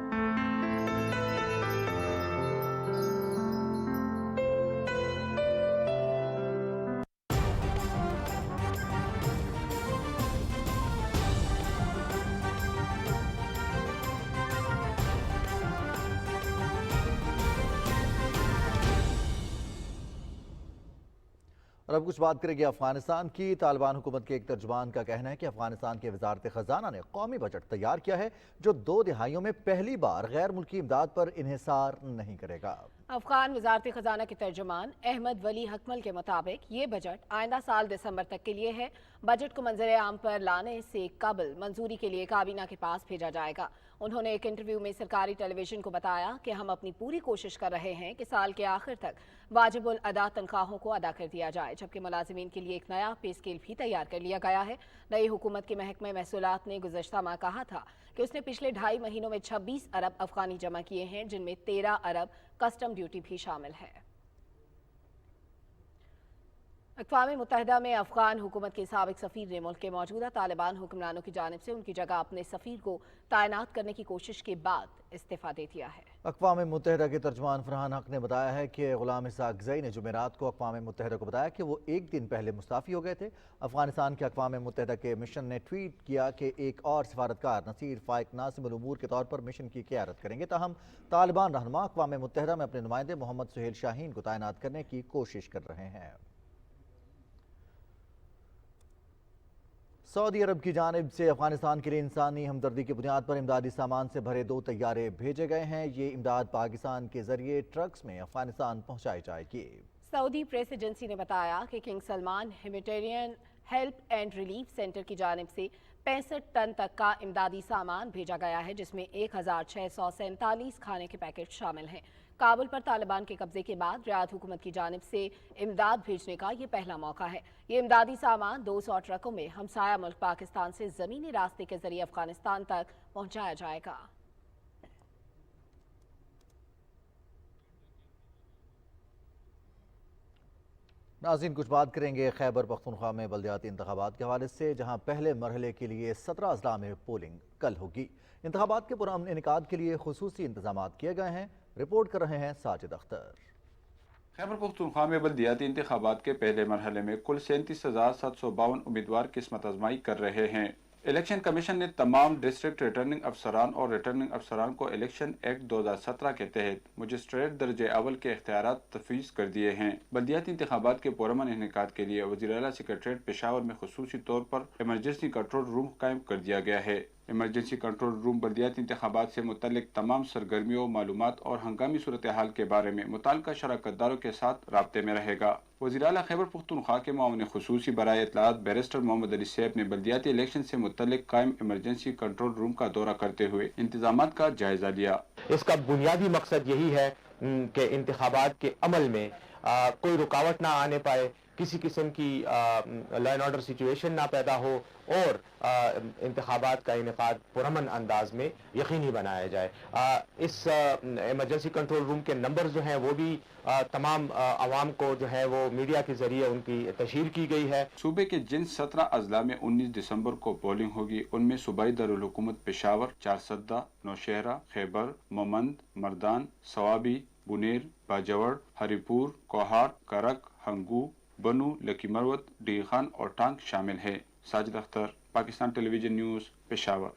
اور اب کچھ بات کریں گے افغانستان کی. طالبان حکومت کے ایک ترجمان کا کہنا ہے کہ افغانستان کے وزارت خزانہ نے قومی بجٹ تیار کیا ہے جو 2 دہائیوں میں پہلی بار غیر ملکی امداد پر انحصار نہیں کرے گا. افغان وزارت خزانہ کے ترجمان احمد ولی حکمل کے مطابق یہ بجٹ آئندہ سال دسمبر تک کے لیے ہے. بجٹ کو منظر عام پر لانے سے قبل منظوری کے لیے کابینہ کے پاس بھیجا جائے گا. انہوں نے ایک انٹرویو میں سرکاری ٹیلی ویژن کو بتایا کہ ہم اپنی پوری کوشش کر رہے ہیں کہ سال کے آخر تک واجب الادا تنخواہوں کو ادا کر دیا جائے، جبکہ ملازمین کے لیے ایک نیا پے اسکیل بھی تیار کر لیا گیا ہے۔ نئی حکومت کے محکمہ محصولات نے گزشتہ ماہ کہا تھا کہ اس نے پچھلے 2.5 مہینوں میں 26 ارب افغانی جمع کیے ہیں، جن میں 13 ارب کسٹم ڈیوٹی بھی شامل ہے۔ اقوام متحدہ میں افغان حکومت کے سابق سفیر نے ملک کے موجودہ طالبان حکمرانوں کی جانب سے ان کی جگہ اپنے سفیر کو تعینات کرنے کی کوشش کے بعد استعفیٰ دے دیا ہے۔ اقوام متحدہ کے ترجمان فرحان حق نے بتایا ہے کہ غلام اسحاق زئی نے جمعرات کو اقوام متحدہ کو بتایا کہ وہ ایک دن پہلے مستعفی ہو گئے تھے۔ افغانستان کے اقوام متحدہ کے مشن نے ٹویٹ کیا کہ ایک اور سفارتکار نصیر فائق ناظم الامور کے طور پر مشن کی قیادت کریں گے، تاہم طالبان رہنما اقوام متحدہ میں اپنے نمائندے محمد سہیل شاہین کو تعینات کرنے کی کوشش کر رہے ہیں۔ سعودی عرب کی جانب سے افغانستان کے لیے انسانی ہمدردی کی بنیاد پر امدادی سامان سے بھرے 2 طیارے بھیجے گئے ہیں۔ یہ امداد پاکستان کے ذریعے ٹرکس میں افغانستان پہنچائی جائے گی۔ سعودی پریس ایجنسی نے بتایا کہ king Salman humanitarian help and relief centre کی جانب سے 65 ٹن تک کا امدادی سامان بھیجا گیا ہے، جس میں 1647 کھانے کے پیکٹ شامل ہیں۔ کابل پر طالبان کے قبضے کے بعد ریاض حکومت کی جانب سے امداد بھیجنے کا یہ پہلا موقع ہے۔ یہ امدادی سامان 200 ٹرکوں میں ہمسایہ ملک پاکستان سے زمینی راستے کے ذریعے افغانستان تک پہنچایا جائے گا۔ ناظرین، کچھ بات کریں گے خیبر پختونخوا میں بلدیاتی انتخابات کے حوالے سے، جہاں پہلے مرحلے کے لیے 17 اضلاع میں پولنگ کل ہوگی۔ انتخابات کے پرامن انعقاد کے لیے خصوصی انتظامات کیے گئے ہیں۔ رپورٹ کر رہے ہیں ساجد اختر۔ خیبر پختونخوا میں بلدیاتی انتخابات کے پہلے مرحلے میں کل 37,752 امیدوار قسمت آزمائی کر رہے ہیں۔ الیکشن کمیشن نے تمام ڈسٹرکٹ ریٹرننگ افسران اور ریٹرننگ افسران کو الیکشن ایکٹ 2017 کے تحت مجسٹریٹ درجہ اول کے اختیارات تفویض کر دیے ہیں۔ بلدیاتی انتخابات کے پرامن انعقاد کے لیے وزیر اعلیٰ سیکریٹریٹ پشاور میں خصوصی طور پر ایمرجنسی کنٹرول روم قائم کر دیا گیا ہے۔ ایمرجنسی کنٹرول روم بلدیاتی انتخابات سے متعلق تمام سرگرمیوں، معلومات اور ہنگامی صورتحال کے بارے میں متعلقہ شراکت داروں کے ساتھ رابطے میں رہے گا۔ وزیر اعلیٰ خیبر پختونخوا کے معاون خصوصی برائے اطلاعات بیرسٹر محمد علی سیب نے بلدیاتی الیکشن سے متعلق قائم ایمرجنسی کنٹرول روم کا دورہ کرتے ہوئے انتظامات کا جائزہ لیا۔ اس کا بنیادی مقصد یہی ہے کہ انتخابات کے عمل میں کوئی رکاوٹ نہ آنے پائے، کسی قسم کی لا اینڈ آرڈر سچویشن نہ پیدا ہو اور انتخابات کا انعقاد پرامن انداز میں یقینی بنایا جائے۔ اس ایمرجنسی کنٹرول روم کے نمبر جو ہیں وہ بھی تمام عوام کو جو ہے وہ میڈیا کے ذریعے ان کی تشہیر کی گئی ہے۔ صوبے کے جن 17 اضلاع میں 19 دسمبر کو پولنگ ہوگی، ان میں صوبائی دارالحکومت پشاور، چارسدہ، نوشہرہ، خیبر، مومند، مردان، سوابی، بنیر، باجوڑ، ہری پور، کوہاٹ، کرک، ہنگو، بنو، لکی مروت، ڈی خان اور ٹانک شامل ہے۔ ساجد اختر، پاکستان ٹیلی ویژن نیوز، پشاور۔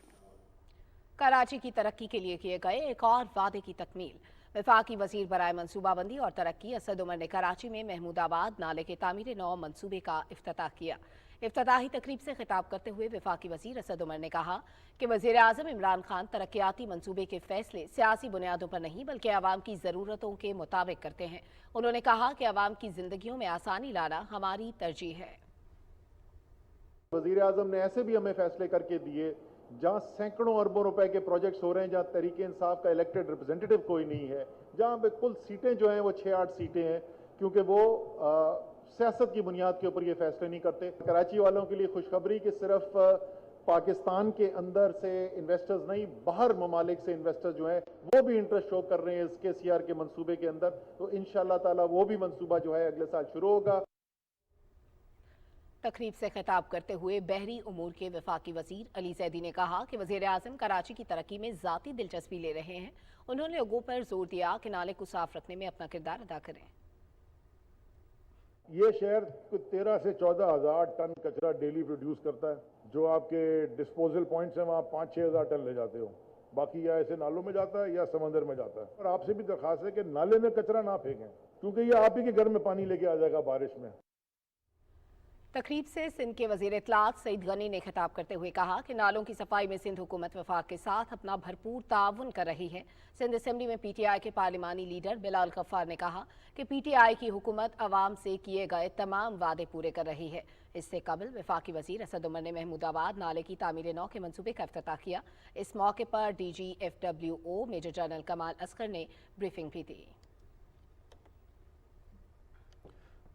کراچی کی ترقی کے لیے کیے گئے ایک اور وعدے کی تکمیل۔ وفاقی وزیر برائے منصوبہ بندی اور ترقی اسد عمر نے کراچی میں محمود آباد نالے کے تعمیر نو منصوبے کا افتتاح کیا۔ افتتاحی تقریب سے خطاب کرتے ہوئے وفاقی وزیر اسد عمر نے کہا کہ وزیر اعظم عمران خان ترقیاتی منصوبے کے فیصلے سیاسی بنیادوں پر نہیں بلکہ عوام کی ضرورتوں کے مطابق کرتے ہیں۔ انہوں نے کہا کہ عوام کی زندگیوں میں آسانی لانا ہماری ترجیح ہے۔ وزیر اعظم نے ایسے بھی ہمیں فیصلے کر کے دیے جہاں سینکڑوں اربوں روپے کے پروجیکٹس ہو رہے ہیں، جہاں تحریک انصاف کا الیکٹڈ ریپرزینٹیٹو کوئی نہیں ہے، جہاں پہ کل سیٹیں جو ہیں وہ 6-8 سیٹیں ہیں، کیونکہ وہ سیاست کی بنیاد کے اوپر یہ فیصلے نہیں کرتے۔ کراچی والوں کے لیے خوشخبری کہ صرف پاکستان کے اندر سے انویسٹرز نہیں، باہر ممالک سے انویسٹرز جو ہیں وہ بھی انٹرسٹ شو کر رہے ہیں اس کے CR کے منصوبے کے اندر، تو انشاءاللہ تعالی وہ بھی منصوبہ جو ہے اگلے سال شروع ہوگا۔ تقریب سے خطاب کرتے ہوئے بحری امور کے وفاقی وزیر علی زیدی نے کہا کہ وزیر اعظم کراچی کی ترقی میں ذاتی دلچسپی لے رہے ہیں۔ انہوں نے لوگوں پر زور دیا کہ نالے کو صاف رکھنے میں اپنا کردار ادا کریں۔ یہ شہر 13 سے 14 ہزار ٹن کچرا ڈیلی پروڈیوس کرتا ہے، جو آپ کے ڈسپوزل پوائنٹس ہیں وہاں 5-6 ہزار ٹن لے جاتے ہو، باقی یا ایسے نالوں میں جاتا ہے یا سمندر میں جاتا ہے۔ اور آپ سے بھی درخواست ہے کہ نالے میں کچرا نہ پھینکیں، کیونکہ یہ آپ ہی کے گھر میں پانی لے کے آ جائے گا بارش میں۔ तकरीब से सिंध के वज़ीर इत्तलात सईद गनी ने खिताब करते हुए कहा कि नालों की सफाई में सिंध हुकूमत वफाक के साथ अपना भरपूर ताउन कर रही है। सिंध असेंबली में PTI के पार्लिमानी लीडर बिलाल गफ्फार ने कहा कि PTI की हुकूमत अवाम से किए गए तमाम वादे पूरे कर रही है। इससे कबल वफाकी वज़ीर असद उमर ने महमूदाबाद नाले की तामीर नौ के मंसूबे का इफ्तिताह किया। इस मौके पर DG FWO मेजर जनरल कमाल असगर ने ब्रीफिंग भी दी।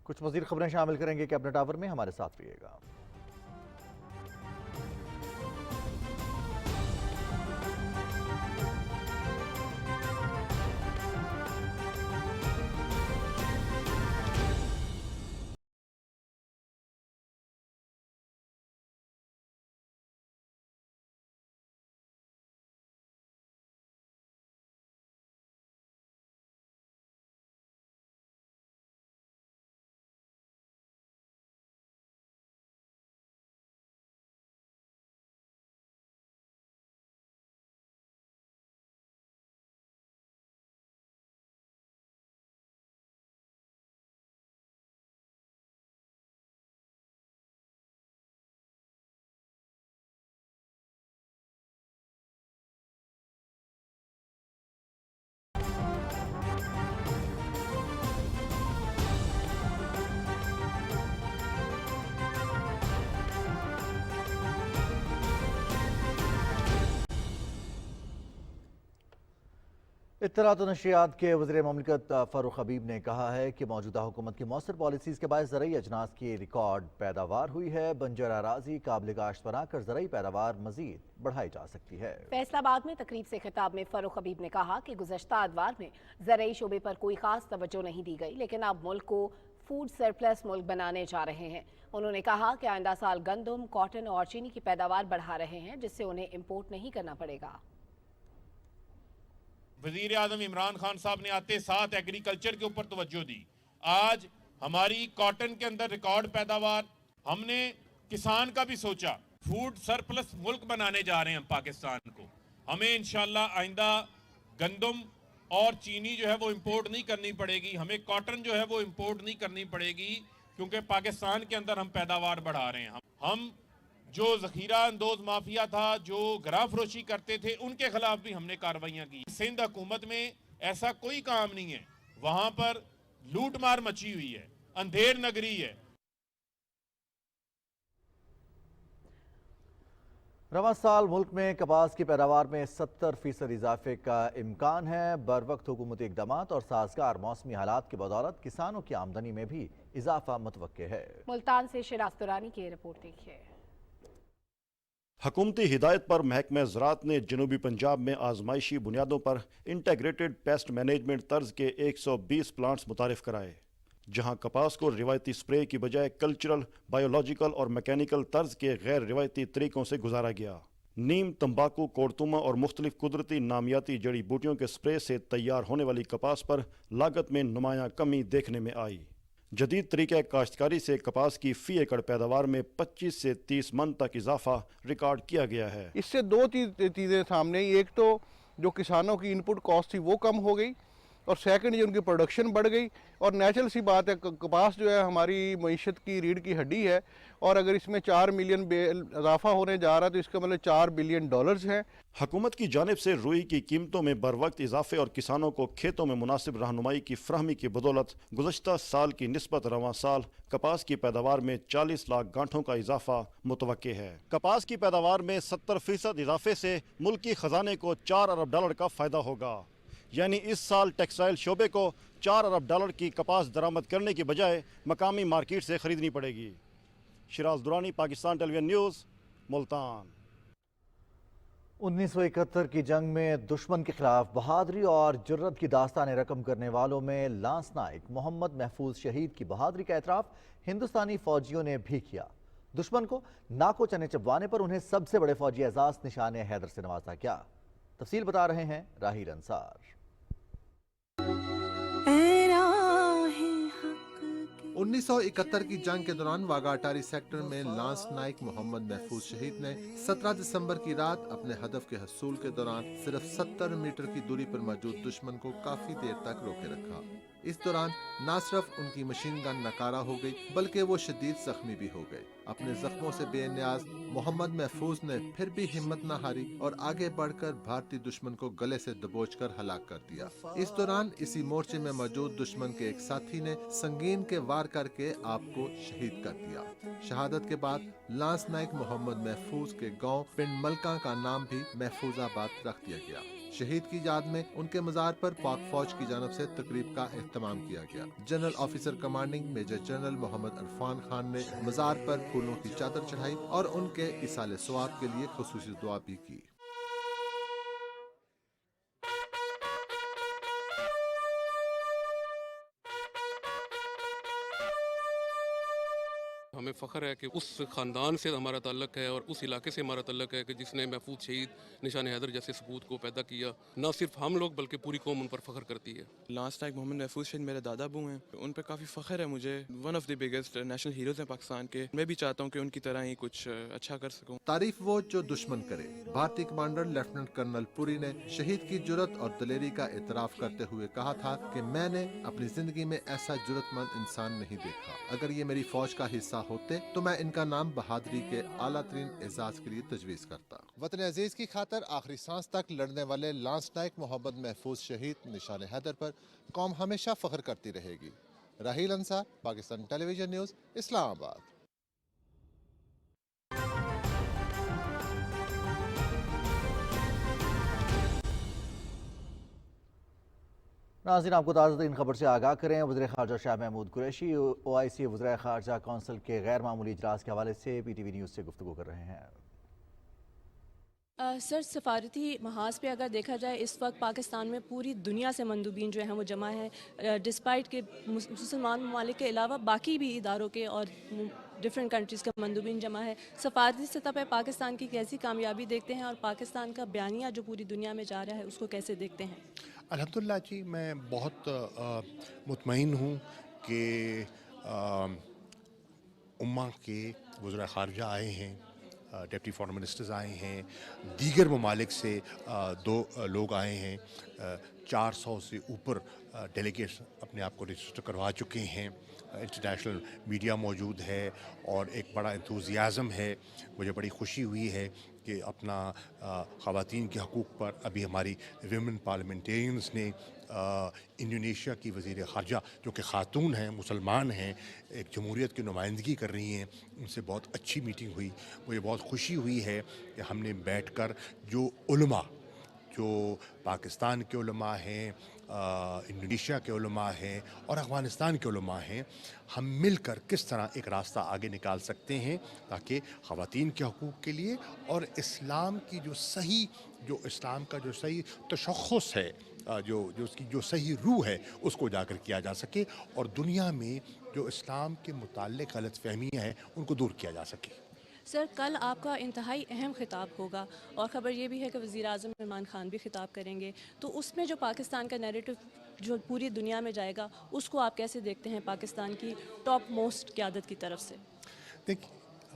कुछ मज़ीद खबरें शामिल करेंगे कैबिनेट आवर में, हमारे साथ रहिएगा। इत्तलात और नशरियात के वज़ीर ममलिकत फ़ारूक हबीब ने कहा है कि मौजूदा हुकूमत की मौसर पॉलिसीज़ के बायस ज़रई अजनास की रिकॉर्ड पैदावार हुई है। बंजर अराज़ी काबिल काश्त बनाकर ज़रई पैदावार मज़ीद बढ़ाई जा सकती है। फैसलाबाद में तकरीब से खिताब में फ़ारूक हबीब ने कहा कि गुज़श्ता अदवार में ज़रई शोबे पर कोई ख़ास तवज्जो नहीं दी गई, लेकिन अब मुल्क को फूड सरप्लस मुल्क बनाने जा रहे हैं। उन्होंने कहा कि आइंदा साल गंदम, कॉटन और चीनी की पैदावार बढ़ा रहे हैं, जिससे उन्हें इम्पोर्ट नहीं करना पड़ेगा। वजीर आज़म इमरान खान साहब ने आते साथ एग्रीकल्चर के ऊपर तवज्जो दी। आज हमारी कॉटन के अंदर रिकॉर्ड पैदावार, हमने किसान का भी सोचा। फूड सरप्लस मुल्क बनाने जा रहे हैं हम पाकिस्तान को। हमें इंशाल्लाह आइंदा गंदम और चीनी जो है वो इम्पोर्ट नहीं करनी पड़ेगी, हमें कॉटन जो है वो इम्पोर्ट नहीं करनी पड़ेगी, क्योंकि पाकिस्तान के अंदर हम पैदावार बढ़ा रहे हैं। हम जो जखीरा अंदोज माफिया था, जो गरा फरोशी करते थे, उनके खिलाफ भी हमने कार्रवाइयां की। सिंध हुकूमत में ऐसा कोई काम नहीं है, वहां पर लूट मार मची हुई है, अंधेर नगरी है। रवां साल मुल्क में कपास की पैदावार में 70% इजाफे का इम्कान है। बर वक्त हुकूमती इक़दामात और साजगार मौसमी हालात की बदौलत किसानों की आमदनी में भी इजाफा मुतवक्के है। मुल्तान से शिराज तुरानी की रिपोर्ट देखिए। हुकूमती हिदायत पर महकमा ज़राअत ने जनूबी पंजाब में आजमाइशी बुनियादों पर इंटीग्रेटेड पेस्ट मैनेजमेंट तर्ज के 120 प्लांट्स मुतारिफ कराए, जहां कपास को रिवायती स्प्रे की बजाय कल्चरल, बायोलॉजिकल और मैकेनिकल तर्ज के गैर रिवायती तरीकों से गुजारा गया। नीम, तंबाकू, कोड़तुमा और मुख्तलिफ कुदरती नामियाती जड़ी बूटियों के स्प्रे से तैयार होने वाली कपास पर लागत में नुमायां कमी देखने में आई। जदीद तरीक़ा काश्तकारी से कपास की फ़ी एकड़ पैदावार में 25 से 30 मन तक इजाफा रिकॉर्ड किया गया है। इससे दो चीज़ें सामने आई। एक तो जो किसानों की इनपुट कॉस्ट थी वो कम हो गई, और सेकंड जो उनकी प्रोडक्शन बढ़ गई। और नेचुरल सी बात है, कपास जो है हमारी मईशत की रीढ़ की हड्डी है, और अगर इसमें 4 मिलियन इजाफा होने जा रहा है तो इसका मतलब $4 बिलियन है। हुकूमत की जानिब से रुई की कीमतों में बर वक्त इजाफे और किसानों को खेतों में मुनासिब रहनुमाई की फ्राहमी की बदौलत गुज़श्ता साल की निस्बत रवां साल कपास की पैदावार में 40 लाख गांठों का इजाफा मुतवक्के है। कपास की पैदावार में 70% इजाफे से मुल्की खजाने को $4 अरब का फ़ायदा होगा। यानी इस साल टेक्सटाइल शोबे को $4 अरब की कपास दरामद करने की बजाय मकामी मार्केट से खरीदनी पड़ेगी। Shiraz Durrani, Pakistan television news, Multan. 1971 की जंग में दुश्मन के खिलाफ बहादुरी और जुर्रत की दास्तानें रकम करने वालों में लांस नाइक मोहम्मद महफूज शहीद की बहादुरी का एतराफ़ हिंदुस्तानी फौजियों ने भी किया। दुश्मन को नाको चने चबवाने पर उन्हें सबसे बड़े फौजी एजाज निशान हैदर से नवाजा गया। तफसील बता रहे हैं राहील अंसार। 1971 की जंग के दौरान वाघा अटारी सेक्टर में लांस नाइक मोहम्मद महफूज शहीद ने 17 दिसंबर की रात अपने हदफ के हसूल के दौरान सिर्फ 70 मीटर की दूरी पर मौजूद दुश्मन को काफी देर तक रोके रखा। इस दौरान न सिर्फ उनकी मशीन गन नकारा हो गई बल्कि वो शदीद जख्मी भी हो गए। अपने जख्मों से बेनियाज मोहम्मद महफूज ने फिर भी हिम्मत न हारी और आगे बढ़कर भारतीय दुश्मन को गले से दबोचकर हलाक कर दिया। इस दौरान इसी मोर्चे में मौजूद दुश्मन के एक साथी ने संगीन के वार करके आपको शहीद कर दिया। शहादत के बाद लांस नाइक मोहम्मद महफूज के गांव पिंड मलका का नाम भी महफूजाबाद रख दिया गया। शहीद की याद में उनके मज़ार पर पाक फौज की जानब से तकरीब का एहतमाम किया गया। General officer commanding major general Mohammad Irfan Khan ने मज़ार पर फूलों की चादर चढ़ाई और उनके इसाले सवाब के लिए खुसूसी दुआ भी की। हमें फ़ख्र है कि उस ख़ानदान से हमारा ताल्लुक़ है और उस इलाके से हमारा ताल्लुक़ है कि जिसने महफूज शहीद निशान हैदर जैसे सपूत को पैदा किया। ना सिर्फ हम लोग बल्कि पूरी कौम उन पर फ़ख्र करती है। लांस नाइक मोहम्मद महफूज शहीद मेरे दादा अबू हैं, उन पर काफ़ी फ़ख्र है मुझे। One of the biggest national heroes हैं पाकिस्तान के। मैं भी चाहता हूँ कि उनकी तरह ही कुछ अच्छा कर सकूँ। तारीफ वो जो दुश्मन करे। भारतीय कमांडर लेफ्टिनेंट कर्नल पुरी ने शहीद की जुर्रत और दलेरी का एतराफ़ करते हुए कहा था कि मैंने अपनी ज़िंदगी में ऐसा जुर्रतमंद इंसान नहीं देखा। अगर ये मेरी फ़ौज का हिस्सा होते तो मैं इनका नाम बहादुरी के आला तरीन एजाज के लिए तजवीज़ करता। वतन अजीज की खातर आखिरी सांस तक लड़ने वाले लांस नाइक मोहम्मद महफूज शहीद निशान हैदर पर कौम हमेशा फख्र करती रहेगी। राहील अंसार, पाकिस्तान टेलीविजन न्यूज़, इस्लामाबाद। नाज़रीन, आपको ताज़ा तरीन खबर से आगाह करें। वज़ीर ख़ारजा शाह महमूद कुरैशी OIC वज़ीर ख़ारजा कौंसिल के गैर मामूली इजलास के हवाले से PTV न्यूज़ से गुफ्तगू कर रहे हैं। सर, सफारती महाज पे अगर देखा जाए इस वक्त पाकिस्तान में पूरी दुनिया से मंदूबीन जो हैं वो जमा है। डिस्पाइट के मुसलमान ममालिक के अलावा बाकी भी इदारों के और डिफरेंट कंट्रीज़ के मंदूबीन जमा है। सफारती सतह पर पाकिस्तान की कैसी कामयाबी देखते हैं और पाकिस्तान का बयानिया जो पूरी दुनिया में जा रहा है उसको कैसे देखते हैं? अल्हम्दुलिल्लाह जी, मैं बहुत मुतमईन हूँ कि उम्मा के वज़ीर ख़ारजा आए हैं, डिप्टी फॉरेन मिनिस्टर्स आए हैं, दीगर ममालिक से 2 लोग आए हैं, 400 से ऊपर डेलीगेट्स अपने आप को रजिस्टर करवा चुके हैं। इंटरनेशनल मीडिया मौजूद है और एक बड़ा इंथुजियाज़म है। मुझे बड़ी खुशी हुई है कि अपना ख़वातीन के हकूक़ पर अभी हमारी विमेन पार्लियामेंटेरियंस ने इंडोनेशिया की वज़ीर ख़ारजा जो कि ख़ातून हैं, मुसलमान हैं, एक जमहूरियत की नुमाइंदगी कर रही हैं, उनसे बहुत अच्छी मीटिंग हुई। मुझे बहुत खुशी हुई है कि हमने बैठकर जो उलमा, जो पाकिस्तान के उलमा हैं, इंडोनेशिया के उलमा हैं और अफ़गानिस्तान के उलमा हैं, हम मिलकर किस तरह एक रास्ता आगे निकाल सकते हैं ताकि ख़वातीन के हकूक़ के लिए और इस्लाम की जो इस्लाम का जो सही तशख़्ख़ुस है, उसकी जो सही रूह है उसको उजागर किया जा सके और दुनिया में जो इस्लाम के मुताल्लिक़ गलतफ़हमियाँ हैं उनको दूर किया जा सके। सर, कल आपका इंतहाई अहम खिताब होगा और ख़बर ये भी है कि वज़ीर-ए-आज़म इमरान खान भी खिताब करेंगे, तो उसमें जो पाकिस्तान का नैरेटिव जो पूरी दुनिया में जाएगा उसको आप कैसे देखते हैं पाकिस्तान की टॉप मोस्ट क़यादत की तरफ से? देखिए,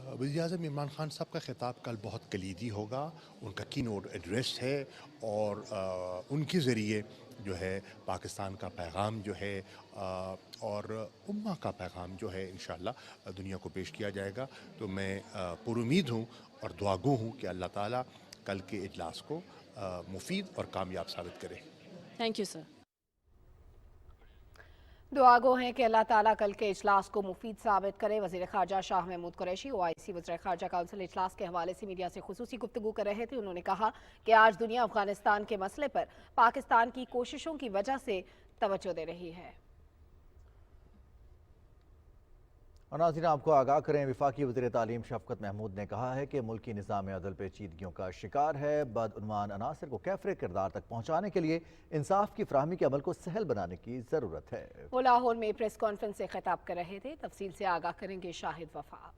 वज़ीर-ए-आज़म इमरान खान साहब का खिताब कल बहुत कलीदी होगा। उनका कीनोट एड्रेस है और उनके ज़रिए जो है पाकिस्तान का पैगाम जो है और उम्मा का पैगाम जो है इंशाअल्लाह दुनिया को पेश किया जाएगा। तो मैं पुरुमीद हूँ और दुआगो हूँ कि अल्लाह ताला कल के इजलास को मुफीद और कामयाब साबित करे। Thank you sir. दुआगो हैं कि अल्लाह ताला कल के इजलास को मुफीद साबित करे। वज़ीर ख़ारजा शाह महमूद कुरैशी OIC वज़ीर ख़ारजा काउंसिल इजलास के हवाले से मीडिया से खुसूसी गुफ्तगू कर रहे थे। उन्होंने कहा कि आज दुनिया अफगानिस्तान के मसले पर पाकिस्तान की कोशिशों की वजह से तवज्जो दे रही है। और नाज़रीन, आपको आगाह करें, वफाकी वज़ीर तालीम शफ़क़त महमूद ने कहा है कि मुल्की निज़ाम अदल पेचीदगियों का शिकार है। बदउनवान अनासर को कैफ़रे किरदार तक पहुँचाने के लिए इंसाफ की फ़राहमी के अमल को सहल बनाने की ज़रूरत है। वो लाहौर में प्रेस कॉन्फ्रेंस से खिताब कर रहे थे। तफसील से आगाह करेंगे शाहिद वफा।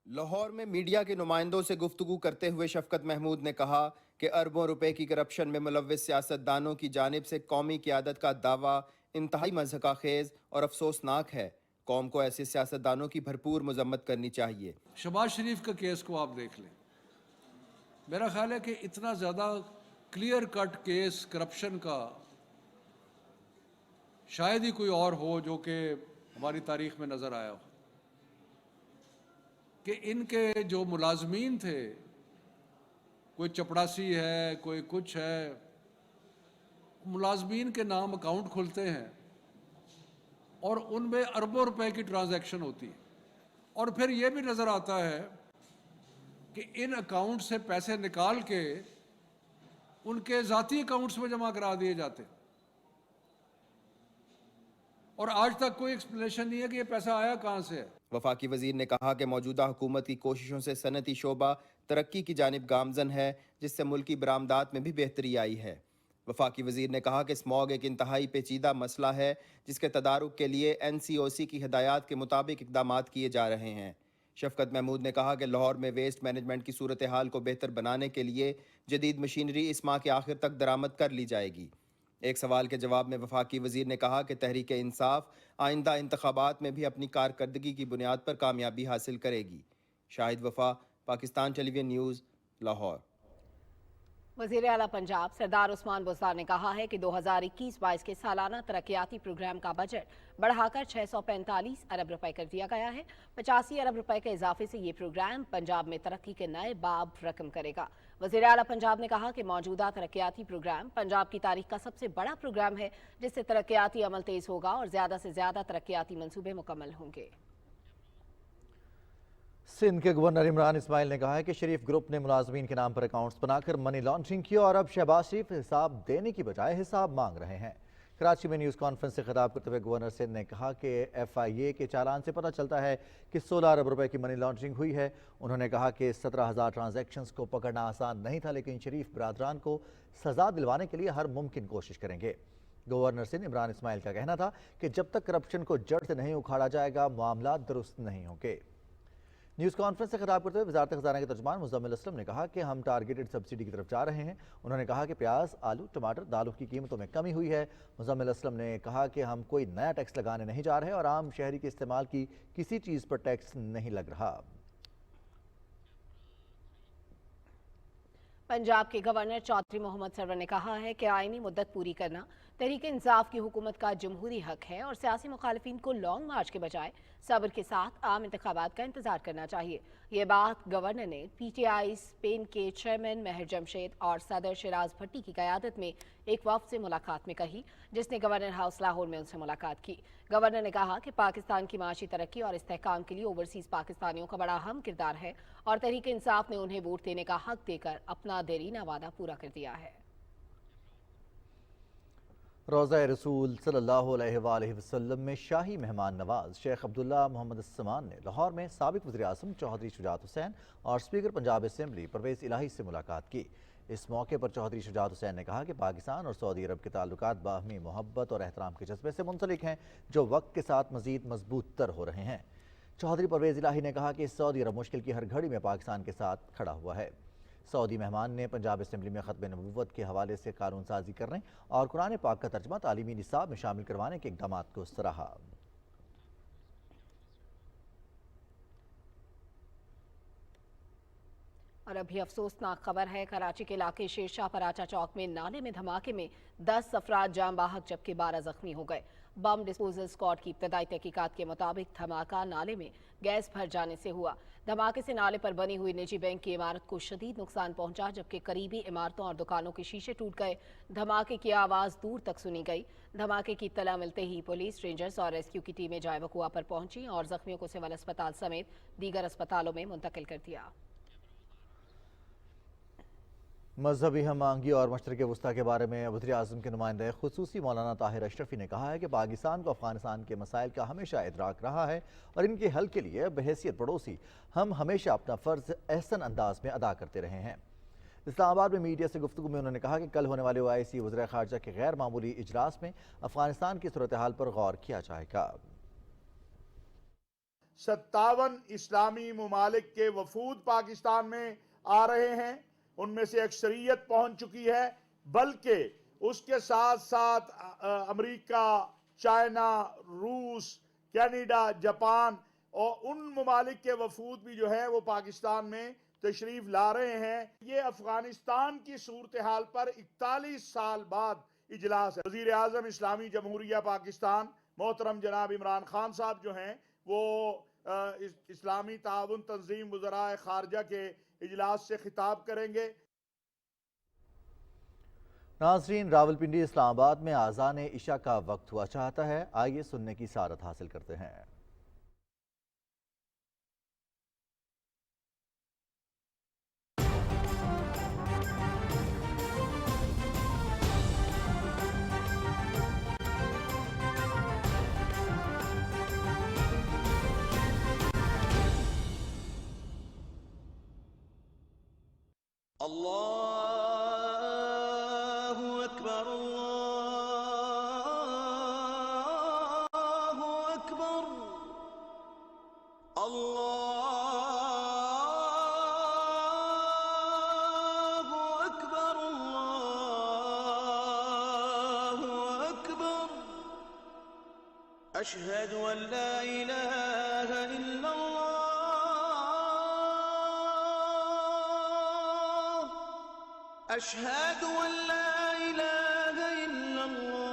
लाहौर में मीडिया के नुमाइंदों से गुफ्तगू करते हुए शफ़क़त महमूद ने कहा कि अरबों रुपए की करप्शन में मुलव्विस सियासतदानों की जानिब से कौमी क़यादत का दावा इंतहाई मज़हक़ाखेज़ और अफसोसनाक है। कौम को ऐसे सियासतदानों की भरपूर मजम्मत करनी चाहिए। शहबाज शरीफ का केस को आप देख लें, मेरा ख्याल है कि इतना ज़्यादा क्लियर कट केस करप्शन का शायद ही कोई और हो जो कि हमारी तारीख में नज़र आया हो कि इनके जो मुलाजमीन थे, कोई चपड़ासी है, कोई कुछ है, मुलाजमीन के नाम अकाउंट खुलते हैं और उनमें अरबों रुपए की ट्रांजैक्शन होती है, और फिर ये भी नज़र आता है कि इन अकाउंट से पैसे निकाल के उनके ज़ाती अकाउंट्स में जमा करा दिए जाते, और आज तक कोई एक्सप्लेनेशन नहीं है कि ये पैसा आया कहाँ से है। वफाकी वजीर ने कहा कि मौजूदा हुकूमत की कोशिशों से सनती शोबा तरक्की की जानिब गामजन है, जिससे मुल्की बरामदात में भी बेहतरी आई है। वफाकी वजीर ने कहा कि स्मॉग एक इंतहाई पेचीदा मसला है, जिसके तदारुक के लिए NCOC की हिदायत के मुताबिक इकदामात किए जा रहे हैं। शफकत महमूद ने कहा कि लाहौर में वेस्ट मैनेजमेंट की सूरत हाल को बेहतर बनाने के लिए जदीद मशीनरी इस माह के आखिर तक दरामद कर ली जाएगी। एक सवाल के जवाब में वफाकी वजीर ने कहा कि तहरीक इंसाफ आइंदा इंतखाबात में भी अपनी कारकर्दगी की बुनियाद पर कामयाबी हासिल करेगी। शाहिद वफा, पाकिस्तान टेलीविजन न्यूज़, लाहौर। वज़ीर आला पंजाब सरदार उस्मान बुज़दार ने कहा है कि 2021-22 के सालाना तरक्याती प्रोग्राम का बजट बढ़ाकर 645 अरब रुपए कर दिया गया है। 85 अरब रुपए के इजाफे से ये प्रोग्राम पंजाब में तरक्की के नए बाब रकम करेगा। वज़ीर आला पंजाब ने कहा कि मौजूदा तरक्याती प्रोग्राम पंजाब की तारीख का सबसे बड़ा प्रोग्राम है, जिससे तरक्याती अमल तेज होगा और ज़्यादा से ज़्यादा तरक्याती मंसूबे मुकम्मल होंगे। सिंध के गवर्नर इमरान इस्माइल ने कहा है कि शरीफ ग्रुप ने मुलाजमीन के नाम पर अकाउंट्स बनाकर मनी लॉन्ड्रिंग की और अब शहबाज शरीफ हिसाब देने की बजाय हिसाब मांग रहे हैं। कराची में न्यूज़ कॉन्फ्रेंस से खिताब करते हुए गवर्नर सिंध ने कहा कि FIA के चालान से पता चलता है कि 16 अरब रुपए की मनी लॉन्ड्रिंग हुई है। उन्होंने कहा कि 17,000 ट्रांजैक्शंस को पकड़ना आसान नहीं था, लेकिन शरीफ बरादरान को सजा दिलवाने के लिए हर मुमकिन कोशिश करेंगे। गवर्नर सिंध इमरान इस्माइल का कहना था कि जब तक करप्शन को जड़ से नहीं उखाड़ा जाएगा, मामला दुरुस्त नहीं होंगे। न्यूज़ कॉन्फ्रेंस से खिताब करते हुए वज़ारत ख़ज़ाना के तर्जुमान मुज़म्मिल असलम ने कहा कि हम टारगेटेड सब्सिडी की तरफ जा रहे हैं। उन्होंने कहा कि प्याज, आलू, टमाटर, दालों की कीमतों में कमी हुई है। मुज़म्मिल असलम ने कहा कि हम कोई नया टैक्स लगाने नहीं जा रहे और आम शहरी के इस्तेमाल की किसी चीज़ पर टैक्स नहीं लग रहा। पंजाब के गवर्नर चौधरी मोहम्मद सरवर ने कहा है कि आईनी मुद्दत पूरी करना तहरीक इंसाफ की हुकूमत का जमहूरी हक है और सियासी मुखालिफिन को लॉन्ग मार्च के बजाय सब्र के साथ आम इंतखाबात का इंतजार करना चाहिए। ये बात गवर्नर ने PTI स्पेन के चेयरमैन महर जमशेद और सदर शिराज भट्टी की क़यादत में एक वफ़द से मुलाकात में कही, जिसने गवर्नर हाउस लाहौर में उनसे मुलाकात की। गवर्नर ने कहा कि पाकिस्तान की माशी तरक्की और इस्तेहकाम के लिए ओवरसीज़ पाकिस्तानियों का बड़ा अहम किरदार है और तहरीक इंसाफ ने उन्हें वोट देने का हक देकर अपना देरीना वादा पूरा कर दिया है। रोज़ा रसूल सल्लल्लाहु अलैहि वसल्लम में शाही मेहमान नवाज शेख अब्दुल्ला मोहम्मद अस्समान ने लाहौर में साबिक वज़ीर आज़म चौधरी शुजात हुसैन और स्पीकर पंजाब असेंबली परवेज़ इलाही से मुलाकात की। इस मौके पर चौधरी शुजात हुसैन ने कहा कि पाकिस्तान और सऊदी अरब के ताल्लुकात बाहमी मोहब्बत और एहतराम के जज्बे से मुंसलिक हैं, जो वक्त के साथ मज़ीद मजबूत तर हो रहे हैं। चौधरी परवेज़ इलाही ने कहा कि सऊदी अरब मुश्किल की हर घड़ी में पाकिस्तान के साथ खड़ा हुआ है। सऊदी मेहमान ने पंजाब असेंबली में खत्म नबूवत के हवाले से कानून साजी करने और कुरान पाक का तर्जमा तालीमी निसाब में शामिल करवाने के इक़दामात को सराहा। और अभी अफसोसनाक खबर है, कराची के इलाके शेरशाह पराचा चौक में नाले में धमाके में 10 अफराद जाम बाहक जबकि 12 जख्मी हो गए। बम डिस्पोजल स्क्वाड की इब्तदाई तहकीकात के मुताबिक धमाका नाले में गैस भर जाने से हुआ। धमाके से नाले पर बनी हुई निजी बैंक की इमारत को शदीद नुकसान पहुंचा, जबकि करीबी इमारतों और दुकानों के शीशे टूट गए। धमाके की आवाज़ दूर तक सुनी गई। धमाके की इत्तला मिलते ही पुलिस, रेंजर्स और रेस्क्यू की टीमें जाए वकुआ पर पहुंची और जख्मियों को सिविल अस्पताल समेत दीगर अस्पतालों में मुंतकिल कर दिया। मजहबी हम आहंगी और मशरक़ वस्ता के बारे में वज़ीर आज़म के नुमाइंदे खुसूसी मौलाना ताहिर अशरफी ने कहा है कि पाकिस्तान को अफगानिस्तान के मसाइल का हमेशा इदराक रहा है और इनके हल के लिए बहैसियत पड़ोसी हम हमेशा अपना फ़र्ज़ एहसन अंदाज में अदा करते रहे हैं। इस्लामाबाद में मीडिया से गुफ्तगू में उन्होंने कहा कि कल होने वाले OIC वज़ीर ख़ारजा के गैर मामूली इजलास में अफगानिस्तान की सूरत हाल पर गौर किया जाएगा। 57 इस्लामी ममालिक के वफूद पाकिस्तान में आ रहे हैं, उनमें से अक्सरियत पहुंच चुकी है, बल्कि उसके साथ साथ अमेरिका, चाइना, रूस, कनाडा, जापान और उन ममालिक के वफूद भी जो है वो पाकिस्तान में तशरीफ ला रहे हैं। ये अफगानिस्तान की सूरत हाल पर 41 साल बाद इजलास है। वज़ीर आज़म इस्लामी जमहूरिया पाकिस्तान मोहतरम जनाब इमरान खान साहब जो हैं वो इस्लामी ताउन तंजीम वज़राए खारजा के इजलास से खिताब करेंगे। नाज़रीन, रावलपिंडी इस्लामाबाद में आज़ान इशा का वक्त हुआ चाहता है। आइए सुनने की सआदत हासिल करते हैं। अल्लाहु अकबर अल्लाहु अकबर अल्लाहु अकबर अल्लाहु अकबर अशहदु अन ला इलाहा इल्लल्लाह أشهد أن لا إله إلا الله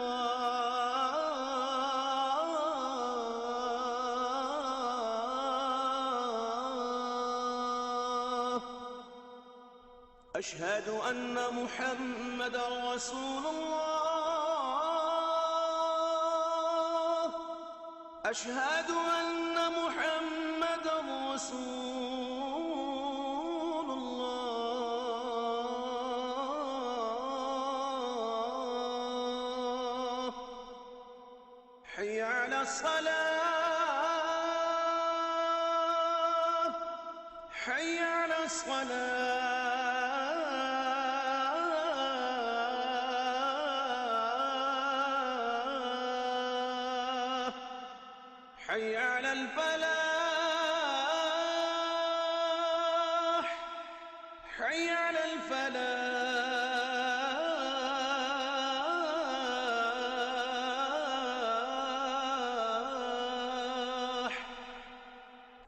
أشهد أن محمدا رسول الله أشهد أن محمدا رسول الله حي على الصلاة حي على الصلاة حي على الفلاح حي على الفلاح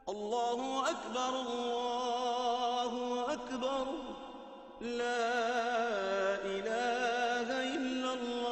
الله أكبر الله أكبر لا إله إلا الله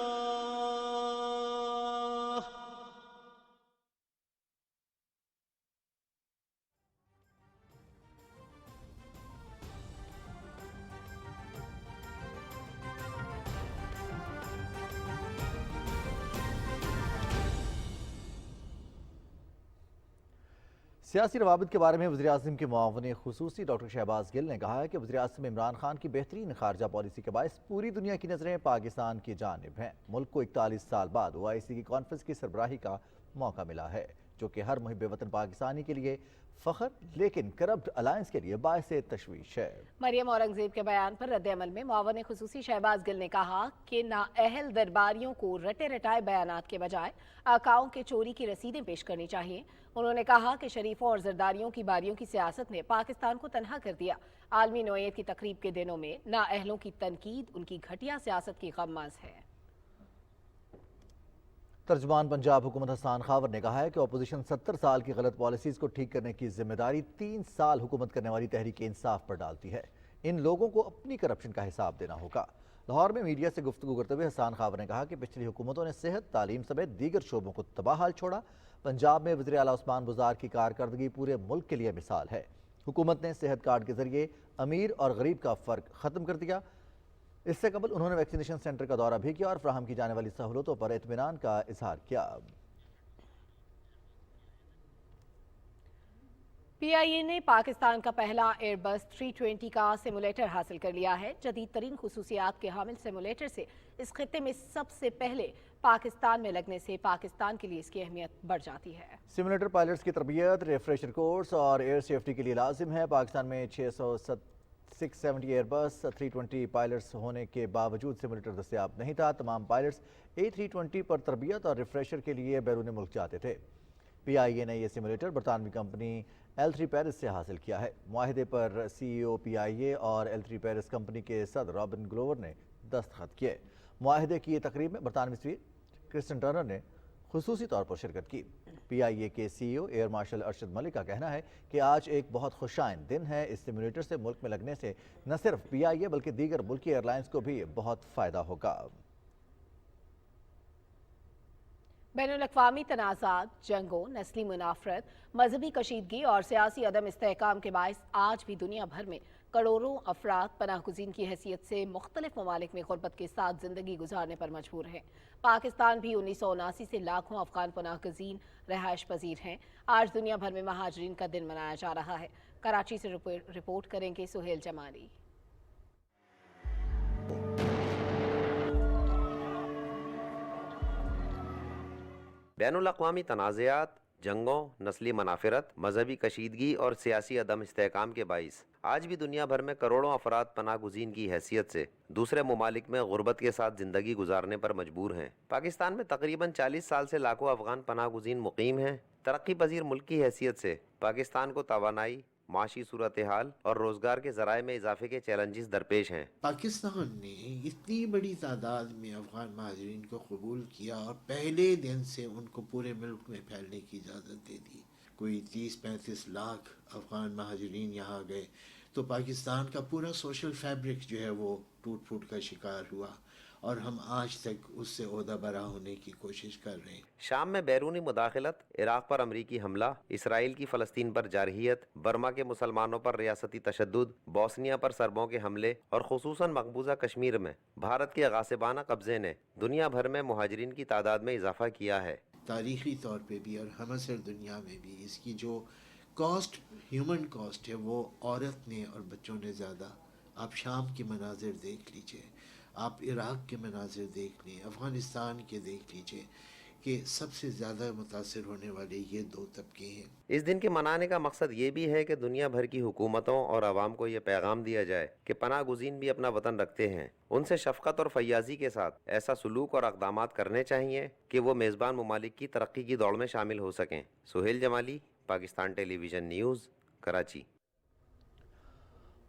सियासी रवाबित के बारे में वज़ीर-ए-आज़म के मुआविन खुसूसी डॉक्टर शहबाज गिल ने कहा है कि वज़ीर-ए-आज़म इमरान खान की बेहतरीन खारजा पॉलिसी के बायस पूरी दुनिया की नज़रें पाकिस्तान की जानिब हैं। मुल्क को 41 साल बाद OIC की कॉन्फ्रेंस की सरबराही का मौका मिला है, जो कि हर मुहिब वतन पाकिस्तानी के लिए फ़ख्र लेकिन करप्ट अलायंस के लिए बायस तशवीश है। मरियम औरंगजेब के बयान पर रद्द-ए-अमल में मुआविन खुसूसी शहबाज गिल ने कहा कि नाअहल दरबारियों को रटे रटाए बयानात के बजाय आकाओं के चोरी की रसीदें पेश करनी चाहिए। उन्होंने कहा कि शरीफों और जरदारियों की बारियों की सियासत ने पाकिस्तान को तनहा कर दिया। आलमी नौइयत की तकरीब के दिनों में नाअहलों की तनकीद उनकी घटिया सियासत की गम्माज़ है। तर्जुमान पंजाब हुकूमत हसन खावर ने कहा है कि अपोजिशन 70 साल की गलत पॉलिसीज़ को ठीक करने की जिम्मेदारी 3 साल हुकूमत करने वाली तहरीक इंसाफ पर डालती है। इन लोगों को अपनी करप्शन का हिसाब देना होगा। लाहौर में मीडिया से गुफ्तगू करते हुए हसन खावर ने कहा कि पिछली हुकूमतों ने सेहत, तालीम समेत दीगर शोबों को तबाहाल छोड़ा। पंजाब में वज़ीर आला उस्मान बुज़ार की कारकर्दगी पूरे मुल्क के लिए मिसाल है। हुकूमत ने सेहत कार्ड के जरिए अमीर और गरीब का फ़र्क ख़त्म कर दिया। इससे कबल उन्होंने वैक्सीनेशन सेंटर का दौरा भी किया और फ्राहम की जाने वाली सहूलतों पर इत्मीनान का इजहार किया। PIA ने पाकिस्तान का पहला एयरबस 320 का सिमुलेटर हासिल कर लिया है। जदीद तरीन खुसूसियात के हामिल सिमुलेटर से इस खित्ते में सबसे पहले पाकिस्तान में लगने से पाकिस्तान के लिए इसकी अहमियत बढ़ जाती है। सिमुलेटर पायलट्स की तरबियत, रिफ्रेशर कोर्स और एयर सेफ्टी के लिए लाजिम है। पाकिस्तान में 670 एयरबस 320 पायलट्स होने के बावजूद सिमुलेटर दस्तयाब नहीं था। तमाम पायलट्स A320 पर तरबियत और रिफ्रेशर के लिए बैरून मुल्क जाते थे। PIA ने यह सिमुलेटर बरतानवी कंपनी L3 पेरिस से हासिल किया है। मुआहिदे पर CEO PIA और L3 पेरिस कंपनी के सदर रॉबिन ग्लोवर ने दस्तखत किए। मुआहिदे की ये तकरीब में बरतानवी सफीर क्रिस्टन टर्नर ने खुसूसी तौर पर शिरकत की। PIA के CEO air marshal Arshad Malik का कहना है कि आज एक बहुत खुशाइन दिन है। इस सिमुलेटर से मुल्क में लगने से न सिर्फ PIA बल्कि दीगर मुल्की एयरलाइंस को भी बहुत फ़ायदा होगा। बैनुल-अक़वामी तनाज़ात, जंगों, नस्ली मुनाफरत, मजहबी कशीदगी और सियासी अदम इस्तेहकाम के बाइस आज भी दुनिया भर में करोड़ों अफराद पनाहगुज़ीन की हैसियत से मुख्तलिफ ममालिक में गुर्बत के साथ ज़िंदगी गुजारने पर मजबूर हैं। पाकिस्तान भी 1979 से लाखों अफगान पनाहगुज़ीन रहायश पजीर हैं। आज दुनिया भर में महाजरीन का दिन मनाया जा रहा है। कराची से रिपोर्ट करेंगे सुहेल जमाली। बैनुल-अक़वामी तनाज़ात, जंगों, नस्ली मनाफरत, मजहबी कशीदगी और सियासी अदम इस्तेहकाम के बाइस आज भी दुनिया भर में करोड़ों अफराद पनाहगुज़ीन की हैसियत से दूसरे ममालिक में गुर्बत के साथ ज़िंदगी गुजारने पर मजबूर हैं। पाकिस्तान में तकरीबन 40 साल से लाखों अफगान पनाहगुज़ीन मुकीम हैं। तरक्की पजीर मुल्क की हैसियत से पाकिस्तान को तवानाई, माशी सूरत हाल और रोज़गार के ज़राए में इजाफे के चैलेंजेस दरपेश हैं। पाकिस्तान ने इतनी बड़ी तादाद में अफगान महाजरीन को कबूल किया और पहले दिन से उनको पूरे मुल्क में फैलने की इजाज़त दे दी। कोई 30-35 लाख अफगान महाजरीन यहाँ गए तो पाकिस्तान का पूरा सोशल फैब्रिक जो है वो टूट फूट का शिकार हुआ और हम आज तक उससे ओहदा बरा होने की कोशिश कर रहे हैं। शाम में बैरूनी मुदाखलत, इराक़ पर अमरीकी हमला, इसराइल की फ़लस्तीन पर जारहियत, बर्मा के मुसलमानों पर रियासती तशद्दुद, बोस्निया पर सरबों के हमले और खुसूसन मकबूजा कश्मीर में भारत के गासिबाना कब्ज़े ने दुनिया भर में मुहाजिरीन की तादाद में इजाफा किया है। तारीख़ी तौर पे भी और हमअसर दुनिया में भी इसकी जो कॉस्ट, ह्यूमन कॉस्ट है, वो औरत ने और बच्चों ने ज़्यादा। आप शाम के मनाजिर देख लीजिए, आप इराक़ के मनाजिर देख लें, अफ़गानिस्तान के देख लीजिए कि सबसे ज़्यादा मुतासिर होने वाले ये दो तबके हैं। इस दिन के मनाने का मकसद ये भी है कि दुनिया भर की हुकूमतों और आवाम को ये पैगाम दिया जाए कि पनाह गुज़ीन भी अपना वतन रखते हैं। उनसे शफ़क़त और फयाज़ी के साथ ऐसा सलूक और अक़दामात करने चाहिए कि वो मेज़बान ममालिक की तरक्की की दौड़ में शामिल हो सकें। Suhail Jamali, Pakistan television news, Karachi.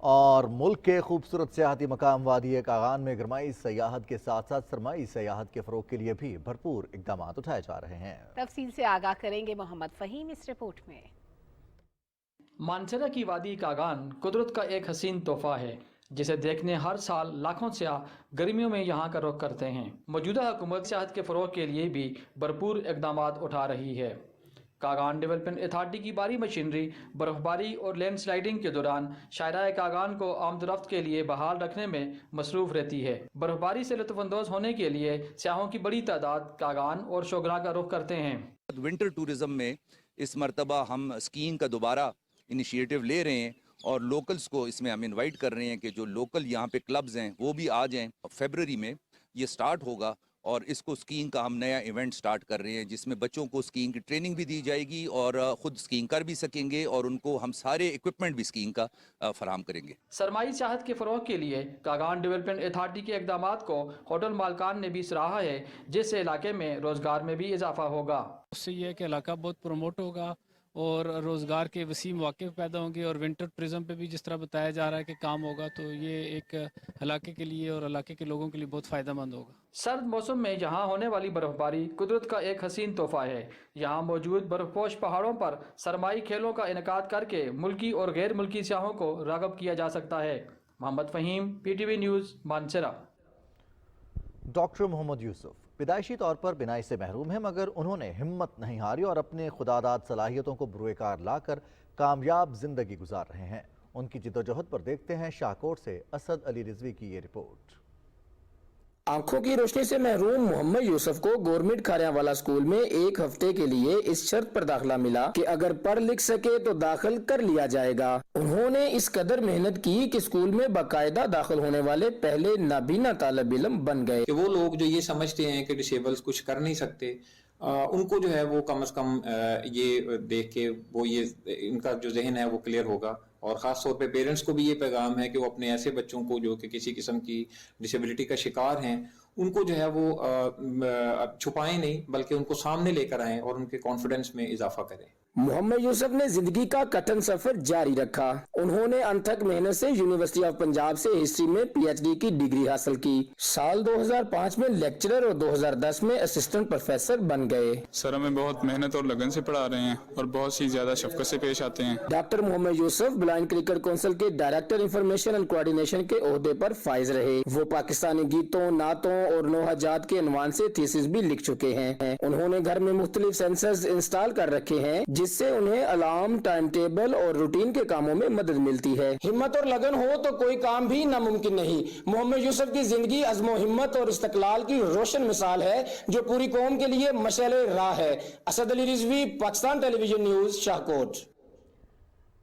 और मुल्क के खूबसूरत सियाहती मकाम वादी कागान में गरमाई सयाहत के साथ साथ सरमाई सयाहत के फ़रोग़ के लिए भी भरपूर इक़दाम उठाए जा रहे हैं। तफसील से आगाह करेंगे मोहम्मद फ़हीम इस रिपोर्ट में। मानसरा की वादी कागान कुदरत का एक हसीन तोहफा है जिसे देखने हर साल लाखों सयाह गर्मियों में यहाँ का रुख करते हैं। मौजूदा हुकूमत सियाहत के फ़रोग़ के लिए भी भरपूर इक़दाम उठा रही है। कागान डेवलपमेंट अथॉरिटी की भारी मशीनरी बर्फबारी और लैंड स्लाइडिंग के दौरान शायराए कागान को आमदरफ्त के लिए बहाल रखने में मसरूफ़ रहती है। बर्फबारी से लुत्फ़अंदोज़ होने के लिए सयाहों की बड़ी तादाद कागान और शोगरा का रुख करते हैं। विंटर टूरिज़म में इस मरतबा हम स्कीइंग का दोबारा इनिशिएटिव ले रहे हैं और लोकल्स को इसमें हम इनवाइट कर रहे हैं कि जो लोकल यहाँ पे क्लब्स हैं वो भी आ जाएं। फरवरी में ये स्टार्ट होगा और इसको स्कीइंग का हम नया इवेंट स्टार्ट कर रहे हैं जिसमें बच्चों को स्कीइंग की ट्रेनिंग भी दी जाएगी और ख़ुद स्कीइंग कर भी सकेंगे और उनको हम सारे इक्विपमेंट भी स्कीइंग का फराहम करेंगे। सरमाई सियाहत के फ़रोग़ के लिए कागान डेवलपमेंट अथॉरिटी के इक़दामात को होटल मालकान ने भी सराहा है जिससे इलाके में रोज़गार में भी इजाफा होगा। उससे ये है कि इलाका बहुत प्रमोट होगा और रोज़गार के वसी मौके पैदा होंगे और विंटर टूरिज़म पे भी जिस तरह बताया जा रहा है कि काम होगा तो ये एक इलाके के लिए और इलाके के लोगों के लिए बहुत फ़ायदेमंद होगा। सर्द मौसम में यहाँ होने वाली बर्फबारी कुदरत का एक हसीन तोहफा है। यहाँ मौजूद बर्फपोश पहाड़ों पर सरमाई खेलों का इनेकाद करके मुल्की और गैर मुल्की सयाहों को राग़ब किया जा सकता है। मोहम्मद फ़हीम, PTV न्यूज़, मानसरा। डॉक्टर मोहम्मद यूसुफ पैदाइशी तौर पर बिनाई से महरूम हैं मगर उन्होंने हिम्मत नहीं हारी और अपने खुदादाद सलाहियतों को बुरुएकार लाकर कामयाब जिंदगी गुजार रहे हैं। उनकी जिद्दोजहद पर देखते हैं शाहकोट से असद अली रिजवी की ये रिपोर्ट। आंखों की रोशनी से महरूम मोहम्मद यूसुफ को गवर्नमेंट खारियावाला स्कूल में एक हफ्ते के लिए इस शर्त पर दाखिला मिला कि अगर पढ़ लिख सके तो दाखिल कर लिया जाएगा। उन्होंने इस कदर मेहनत की कि स्कूल में बाकायदा दाखिल होने वाले पहले नाबीना तालिब इल्म बन गए। कि वो लोग जो ये समझते हैं कि डिसेबल्स कुछ कर नहीं सकते उनको जो है वो कम से कम ये देख के वो ये इनका जो जहन है वो क्लियर होगा। और ख़ास तौर पे पेरेंट्स को भी ये पैगाम है कि वो अपने ऐसे बच्चों को जो कि किसी किस्म की डिसेबिलिटी का शिकार हैं उनको जो है वो छुपाएं नहीं बल्कि उनको सामने लेकर आएं और उनके कॉन्फिडेंस में इजाफा करें। मोहम्मद यूसुफ ने जिंदगी का कठिन सफर जारी रखा। उन्होंने अनथक मेहनत से यूनिवर्सिटी ऑफ पंजाब से हिस्ट्री में पीएचडी की डिग्री हासिल की। साल 2005 में लेक्चरर और 2010 में असिस्टेंट प्रोफेसर बन गए। सर हमें बहुत मेहनत और लगन से पढ़ा रहे हैं और बहुत सी ज्यादा शफकत से पेश आते हैं। Doctor Mohammad Yousuf blind cricket council के डायरेक्टर इंफॉर्मेशन एंड कोऑर्डिनेशन के ओहदे पर फाइज रहे। वो पाकिस्तानी गीतों, नातों और नोहजात के अनवान से थीसिस भी लिख चुके हैं। उन्होंने घर में मुख्तलिफ सेंसर्स इंस्टॉल कर रखे हैं जिससे उन्हें अलार्म, टाइम टेबल और रूटीन के कामों में मदद मिलती है। हिम्मत और लगन हो तो कोई काम भी नामुमकिन नहीं। मोहम्मद यूसुफ की जिंदगी अज़्म हिम्मत और इस्तक़लाल की रोशन मिसाल है जो पूरी कौम के लिए मशाले राह है। Asad Ali Rizvi, Pakistan television news, Shahkot.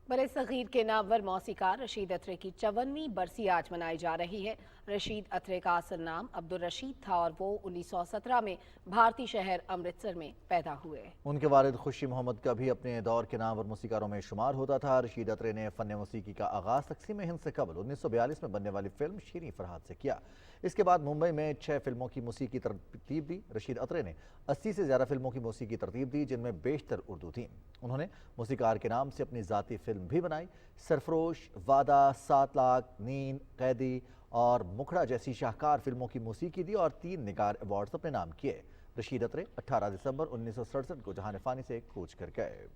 बड़े सगीर के नामवर मौसीकार रशीद अत्रे की 54वीं बरसी आज मनाई जा रही है। रशीद अत्रे का असल नाम अब्दुल रशीद था और वो 1917 में भारतीय शहर अमृतसर में पैदा हुए। उनके वालिद खुशी मोहम्मद का भी अपने दौर के नामवर मौसीकारों में शुमार होता था। रशीद अत्रे ने फ़न मौसीकी का आगाज़ तक़सीम हिंद से कबल 1942 में बनने वाली फिल्म शीरीं फरहाद से किया। इसके बाद मुंबई में 6 फिल्मों की मौसीकी तरतीब दी। रशीद अत्रे ने 80 से ज़्यादा फिल्मों की मौसीकी तरतीब दी जिनमें बेशतर उर्दू थी। उन्होंने मौसीकार के नाम से अपनी ज़ाती फिल्म भी बनाई। सरफरोश, वादा, 7 लाख, नींद, कैदी और मुखड़ा जैसी शाहकार फिल्मों की मौसीकी दी और 3 निगार अवार्ड्स अपने नाम किए। रशीद अत्रे 18 दिसंबर 1967 को जहान फ़ानी से कूच कर गए।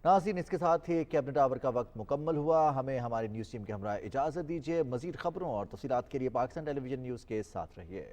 नाज़रीन, इसके साथ ही कैबिनेट आवर का वक्त मुकम्मल हुआ। हमें हमारी न्यूज़ टीम के हमरा इजाज़त दीजिए। मज़ीद खबरों और तफसीलात के लिए पाकिस्तान टेलीविजन न्यूज़ के साथ रहिए।